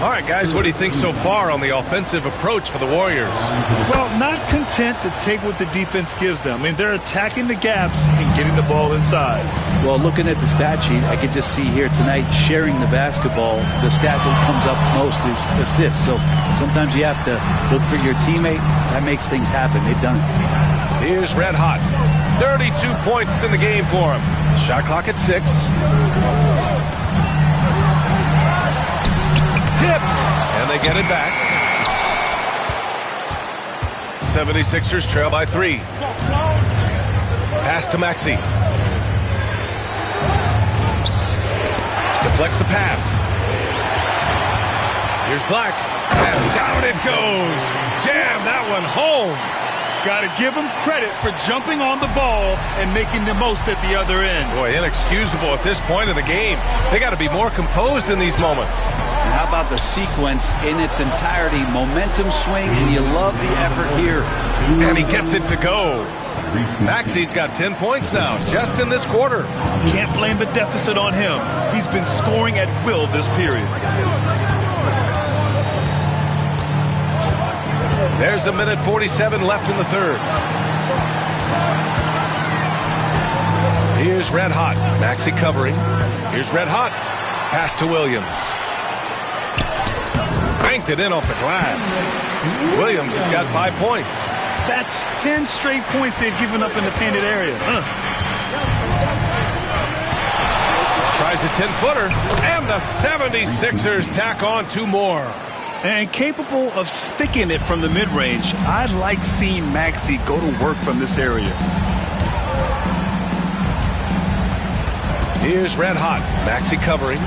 All right, guys, what do you think so far on the offensive approach for the Warriors? Well, not content to take what the defense gives them. I mean, they're attacking the gaps and getting the ball inside. Well, looking at the stat sheet, I could just see here tonight sharing the basketball. The stat that comes up most is assists. So sometimes you have to look for your teammate. That makes things happen. They've done it. Here's Red Hot. 32 points in the game for him. Shot clock at 6. Tipped. And they get it back. 76ers trail by 3. Pass to Maxey. Deflects the pass. Here's Black. And down it goes. Jam that one home. Got to give him credit for jumping on the ball and making the most at the other end. Boy, inexcusable at this point of the game. They got to be more composed in these moments. And how about the sequence in its entirety? Momentum swing, and you love the effort here. And he gets it to go. Maxey's got 10 points now, just in this quarter. Can't blame the deficit on him. He's been scoring at will this period. There's a minute 47 left in the third. Here's Red Hot. Maxey covering. Here's Red Hot. Pass to Williams. Banked it in off the glass. Williams has got 5 points. That's 10 straight points they've given up in the painted area. Tries a 10-footer. And the 76ers tack on 2 more. And capable of sticking it from the mid-range. I like seeing Maxey go to work from this area. Here's Red Hot. Maxey covering.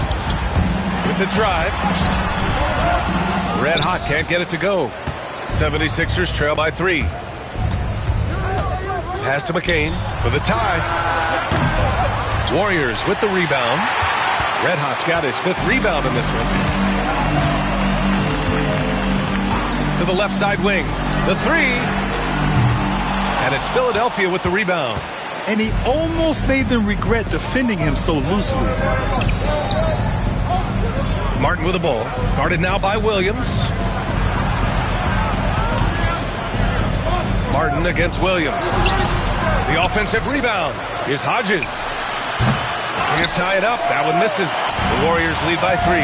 With the drive. Red Hot can't get it to go. 76ers trail by 3. Pass to McCain for the tie. Warriors with the rebound. Red Hot's got his 5th rebound in this one. To the left side wing. The 3. And it's Philadelphia with the rebound. And he almost made them regret defending him so loosely. Martin with the ball. Guarded now by Williams. Martin against Williams. The offensive rebound. Here's Hodges. Can't tie it up. That one misses. The Warriors lead by 3.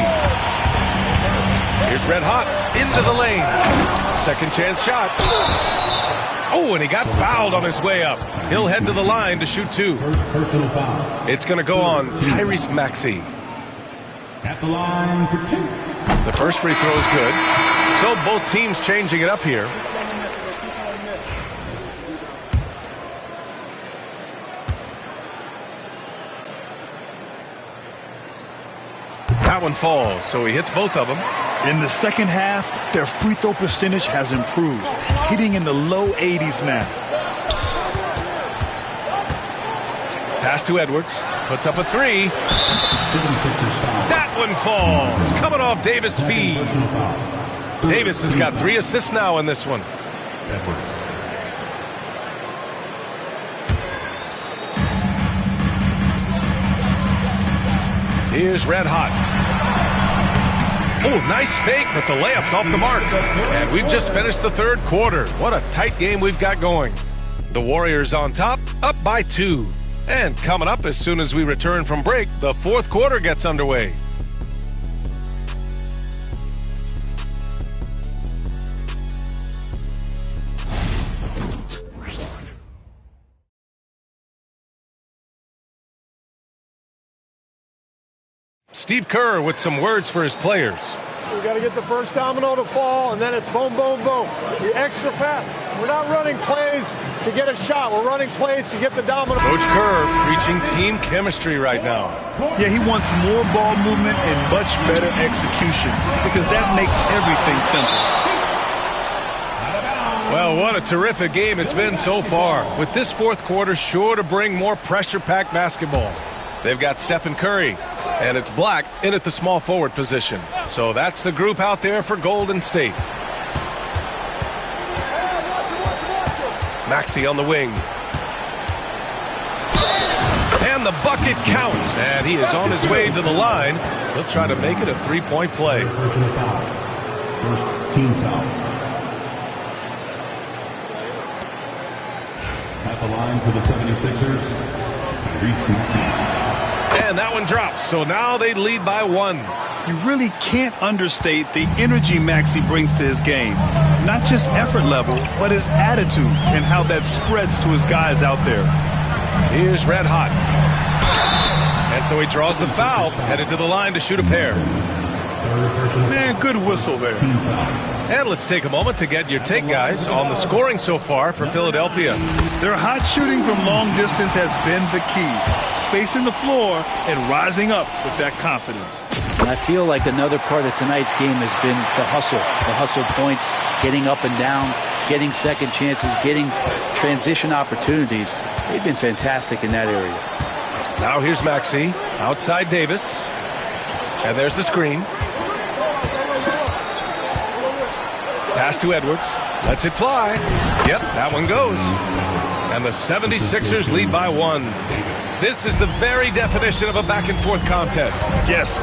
Here's Red Hot into the lane. Second chance shot. Oh, and he got fouled on his way up. He'll head to the line to shoot 2. Personal foul. It's going to go on Tyrese Maxey. At the line for 2. The first free throw is good. So both teams changing it up here. That one falls, so he hits both of them. In the second half, their free throw percentage has improved, hitting in the low 80s now. Pass to Edwards. Puts up a 3. That one falls. Coming off Davis' feed. Davis has got 3 assists now in this one. Edwards. Here's Red Hot. Oh, nice fake, but the layup's off the mark. And we've just finished the third quarter. What a tight game we've got going. The Warriors on top, up by 2. And coming up as soon as we return from break, the fourth quarter gets underway. Steve Kerr with some words for his players. We got to get the first domino to fall, and then it's boom, boom, boom. The extra pass. We're not running plays to get a shot. We're running plays to get the domino. Coach Kerr preaching team chemistry right now. Yeah, he wants more ball movement and much better execution because that makes everything simple. Well, what a terrific game it's been so far. With this fourth quarter sure to bring more pressure-packed basketball. They've got Stephen Curry, and it's Black in at the small forward position. So that's the group out there for Golden State. Maxey on the wing. And the bucket counts, and he is on his way to the line. He'll try to make it a three-point play. Personal foul. First team foul. At the line for the 76ers, Tyrese Maxey. And that one drops, so now they lead by 1. You really can't understate the energy Maxey brings to his game. Not just effort level, but his attitude and how that spreads to his guys out there. Here's Red Hot. And so he draws the foul, headed to the line to shoot a pair. Man, good whistle there. Team foul. And let's take a moment to get your take, guys, on the scoring so far for Philadelphia. Their hot shooting from long distance has been the key. Spacing the floor and rising up with that confidence. And I feel like another part of tonight's game has been the hustle points, getting up and down, getting second chances, getting transition opportunities. They've been fantastic in that area. Now here's Maxey, outside Davis. And there's the screen. Pass to Edwards. Lets it fly. Yep, that one goes. And the 76ers lead by 1. This is the very definition of a back-and-forth contest. Yes,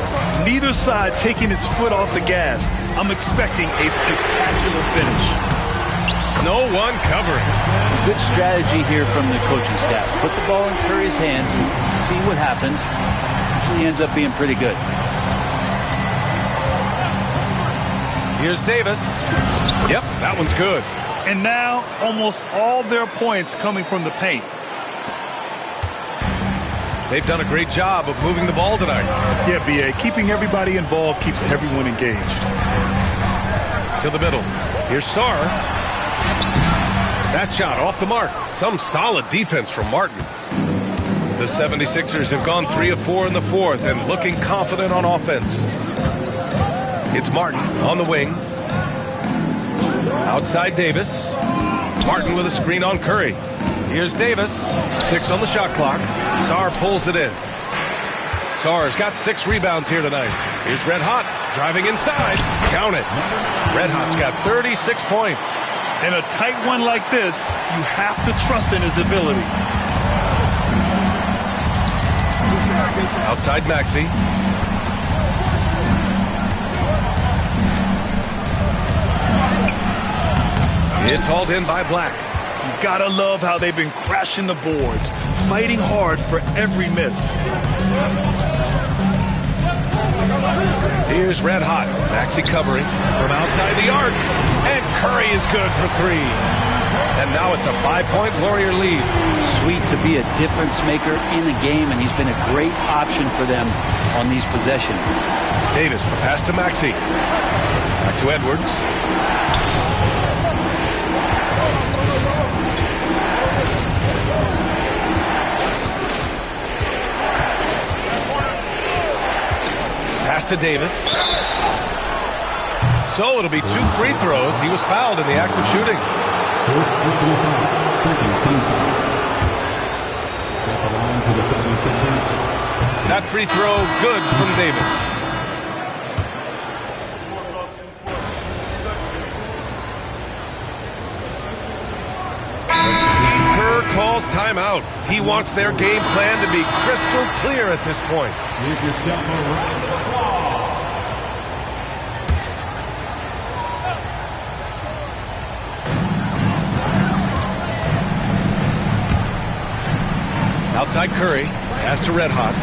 neither side taking its foot off the gas. I'm expecting a spectacular finish. No one covering. Good strategy here from the coaching staff. Put the ball in Curry's hands and see what happens. Usually ends up being pretty good. Here's Davis. Yep, that one's good. And now almost all their points coming from the paint. They've done a great job of moving the ball tonight. Yeah, B.A., keeping everybody involved keeps everyone engaged. To the middle. Here's Sarr. That shot off the mark. Some solid defense from Martin. The 76ers have gone 3 of 4 in the fourth and looking confident on offense. It's Martin on the wing. Outside Davis. Martin with a screen on Curry. Here's Davis. 6 on the shot clock. Sarr pulls it in. Sarr's got 6 rebounds here tonight. Here's Red Hot driving inside. Count it. Red Hot's got 36 points. In a tight one like this, you have to trust in his ability. Outside Maxey. It's hauled in by Black. You gotta love how they've been crashing the boards, fighting hard for every miss. Here's Red Hot. Maxey covering from outside the arc. And Curry is good for 3. And now it's a 5-point Warrior lead. Sweet to be a difference maker in the game, and he's been a great option for them on these possessions. Davis, the pass to Maxey. Back to Edwards. Pass to Davis. So it'll be 2 free throws. He was fouled in the act of shooting. That free throw good from Davis. Kerr calls timeout. He wants their game plan to be crystal clear at this point. Here's your step over. Outside Curry, pass to Red Hot.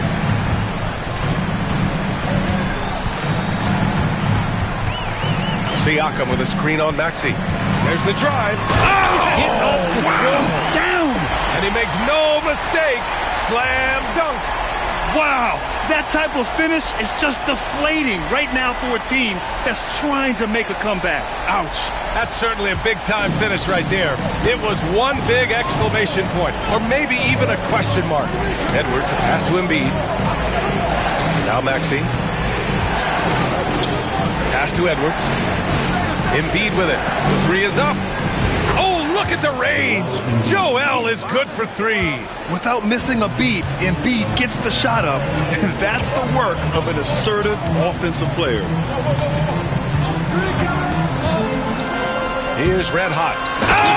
Siakam with a screen on Maxey. There's the drive. Oh! Get up to throw down. And he makes no mistake. Slam dunk. Wow, that type of finish is just deflating right now for a team that's trying to make a comeback. Ouch. That's certainly a big-time finish right there. It was one big exclamation point, or maybe even a question mark. Edwards, a pass to Embiid. Now Maxey. Pass to Edwards. Embiid with it. The 3 is up. Oh, look at the range. Joel is good for 3. Without missing a beat, Embiid gets the shot up, and that's the work of an assertive offensive player. Here's Red Hot. Oh!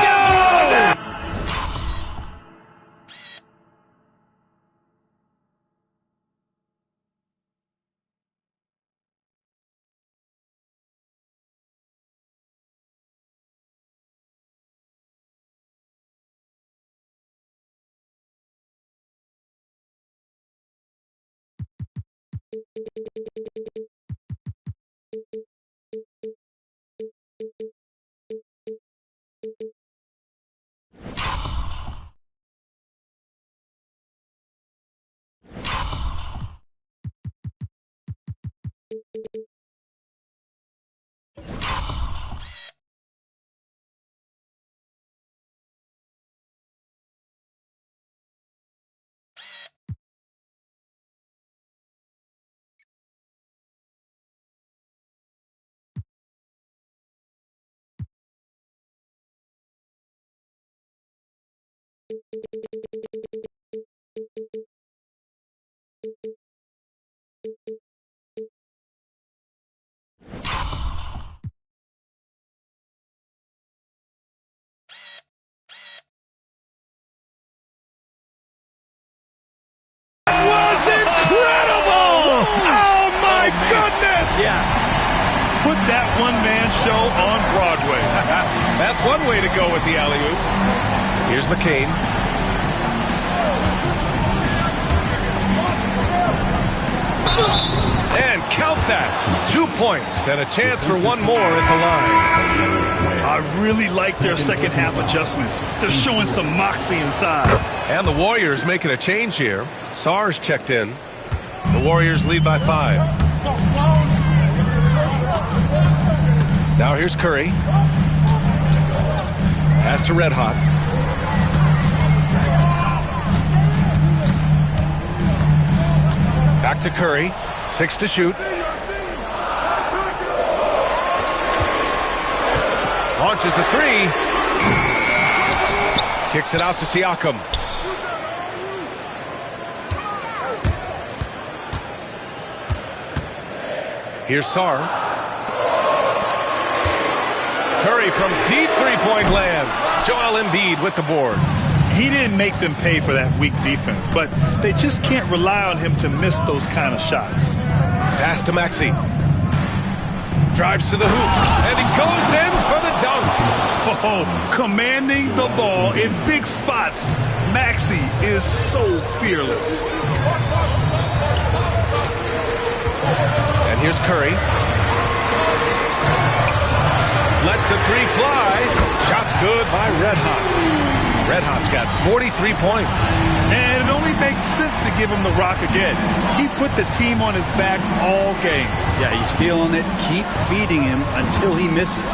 Put that one-man show on Broadway. That's one way to go with the alley-oop. Here's McCain. And count that. 2 points and a chance for one more at the line. I really like their second half adjustments. They're showing some moxie inside. And the Warriors making a change here. Sarge checked in. The Warriors lead by 5. Now here's Curry. Pass to Red Hot. Back to Curry. 6 to shoot. Launches a 3. Kicks it out to Siakam. Here's Sarr. Curry from deep three-point land. Joel Embiid with the board. He didn't make them pay for that weak defense, but they just can't rely on him to miss those kind of shots. Pass to Maxey. Drives to the hoop, and he goes in for the dunk. Oh, commanding the ball in big spots. Maxey is so fearless. And here's Curry. Lets the 3 fly. Shot's good by Red Hot. Red Hot's got 43 points. And it only makes sense to give him the rock again. He put the team on his back all game. Yeah, he's feeling it. Keep feeding him until he misses.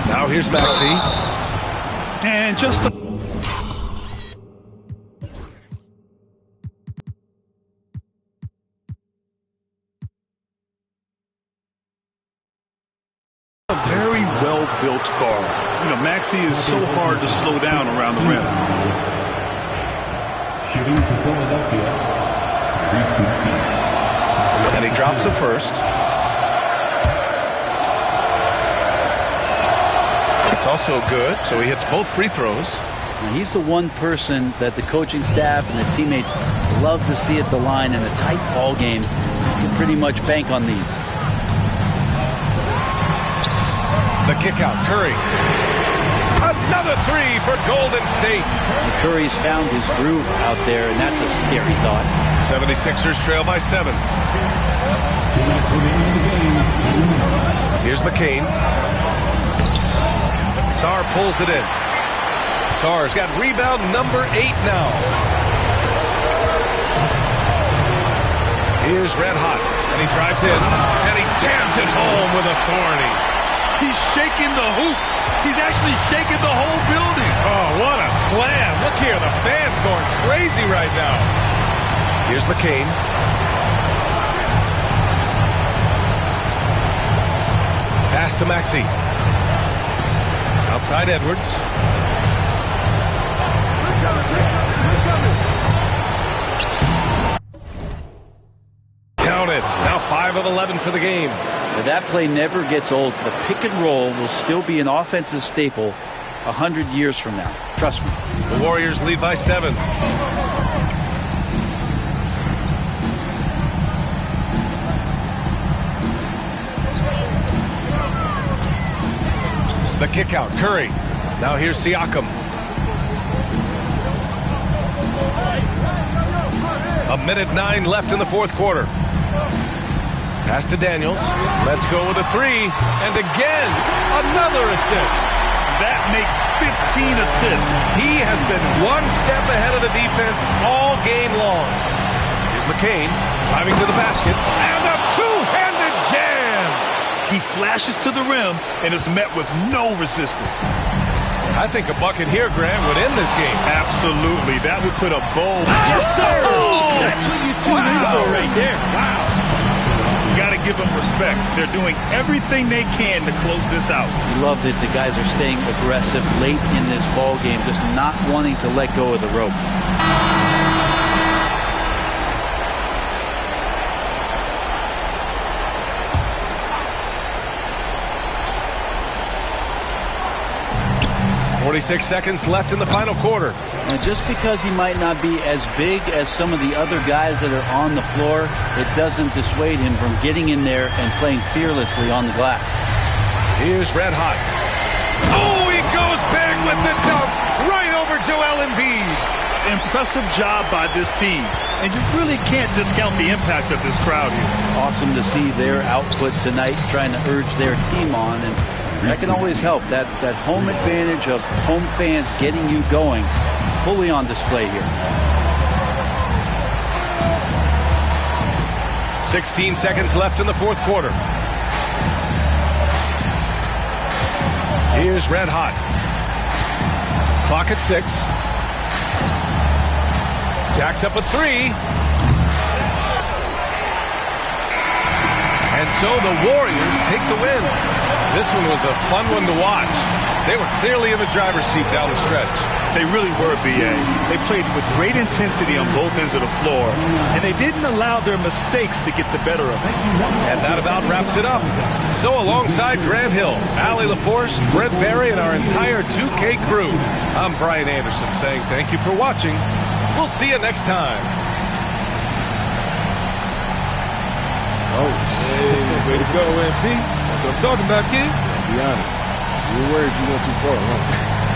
Now here's Maxey. And just a very well-built guard. You know, Maxey is so hard to slow down around the rim. Shooting for Philadelphia, Reese Maxey. And he drops the first. It's also good, so he hits both free throws. And he's the one person that the coaching staff and the teammates love to see at the line in a tight ball game. You can pretty much bank on these. The kick out, Curry. Another 3 for Golden State. And Curry's found his groove out there, and that's a scary thought. 76ers trail by 7. Here's McCain. Sarr pulls it in. Sarr's got rebound number 8 now. Here's Red Hot, and he drives in, and he jams it home with authority. He's shaking the hoop. He's actually shaking the whole building. Oh, what a slam. Look here, the fans going crazy right now. Here's McCain. Pass to Maxey. Outside Edwards. Counted. Now 5 of 11 for the game. But that play never gets old. The pick and roll will still be an offensive staple 100 years from now. Trust me. The Warriors lead by 7. The kick out, Curry. Now here's Siakam. A minute 9 left in the fourth quarter. Pass to Daniels. Let's go with a 3. And again, another assist. That makes 15 assists. He has been one step ahead of the defense all game long. Here's McCain driving to the basket. And a two-handed jam. He flashes to the rim and is met with no resistance. I think a bucket here, Grant, would end this game. Absolutely. That would put a bow. Yes, sir! Oh, that's what you tune in for right there. Wow. Got to give them respect. They're doing everything they can to close this out. Love that the guys are staying aggressive late in this ball game, just not wanting to let go of the rope. .46 seconds left in the final quarter. And just because he might not be as big as some of the other guys that are on the floor, it doesn't dissuade him from getting in there and playing fearlessly on the glass. Here's Red Hot. Oh, he goes big with the dunk right over Joel Embiid. Impressive job by this team. And you really can't discount the impact of this crowd here. Awesome to see their output tonight, trying to urge their team on. And that can always help. That home advantage of home fans getting you going, fully on display here. 16 seconds left in the fourth quarter. Here's Red Hot. Clock at 6. Jacks up a 3. And so the Warriors take the win. This one was a fun one to watch. They were clearly in the driver's seat down the stretch. They really were, B.A. They played with great intensity on both ends of the floor, and they didn't allow their mistakes to get the better of them. And that about wraps it up. So alongside Grant Hill, Allie LaForce, Brent Barry, and our entire 2K crew, I'm Brian Anderson saying thank you for watching. We'll see you next time. Oh, hey, way to go, MP. That's what I'm talking about, kid. Be honest. You were worried you went too far, huh?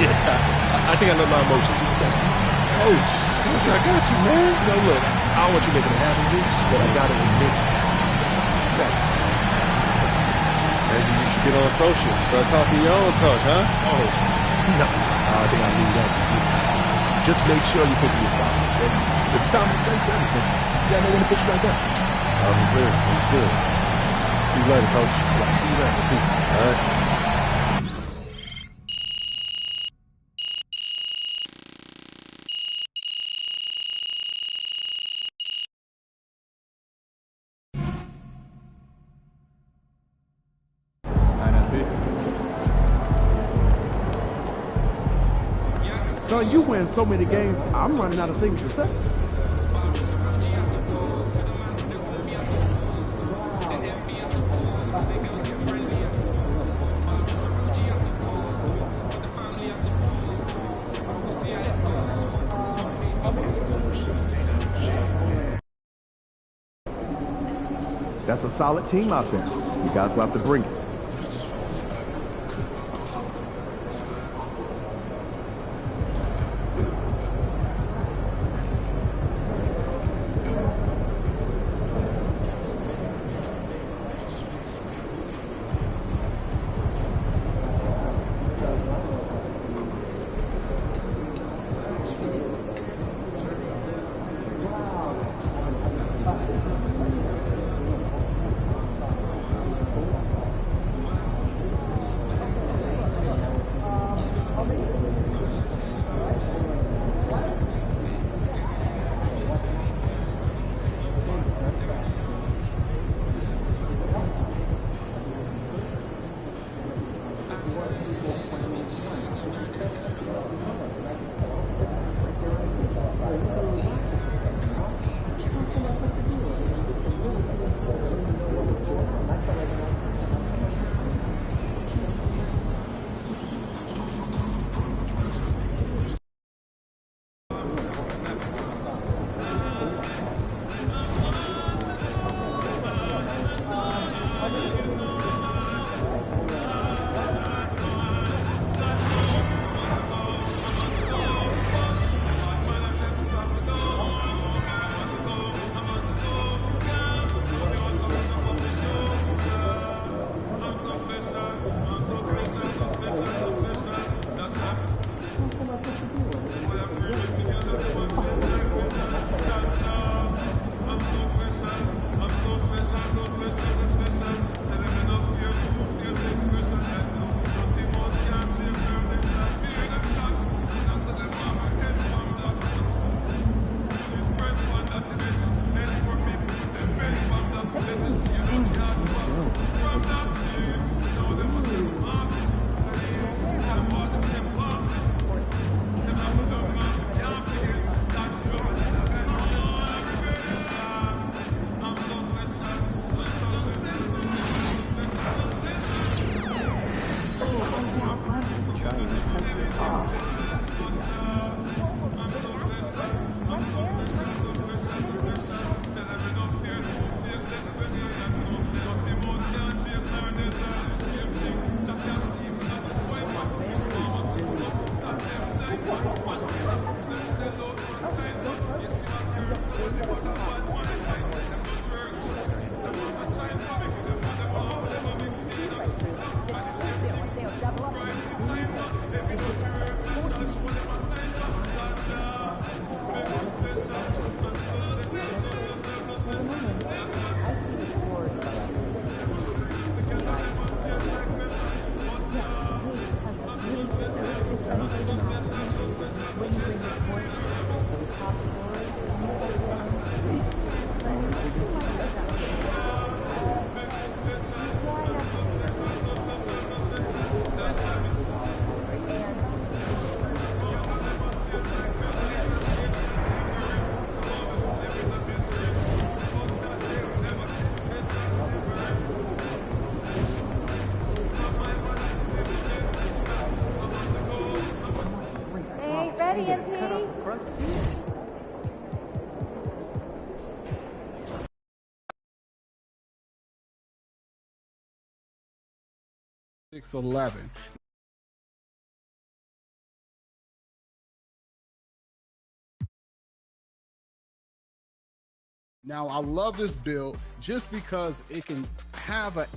Yeah, I think I know my emotions. Coach, I got you, man. You know, look, I don't want you making a habit of this, but I gotta admit, satisfied. Maybe you should get on social, start talking your own talk, huh? Oh, no. I think I need that to do this. Just make sure you pick these spots, okay? It's time and place for everything. You gotta know when to pitch back up. I'll be clear. Understood. See you later, Coach. Yeah, see you later, Pete. All right. Son, you win so many games, I'm running out of things to say. That's a solid team out there. You guys will have to bring it. 6'11". Now, I love this build just because it can have a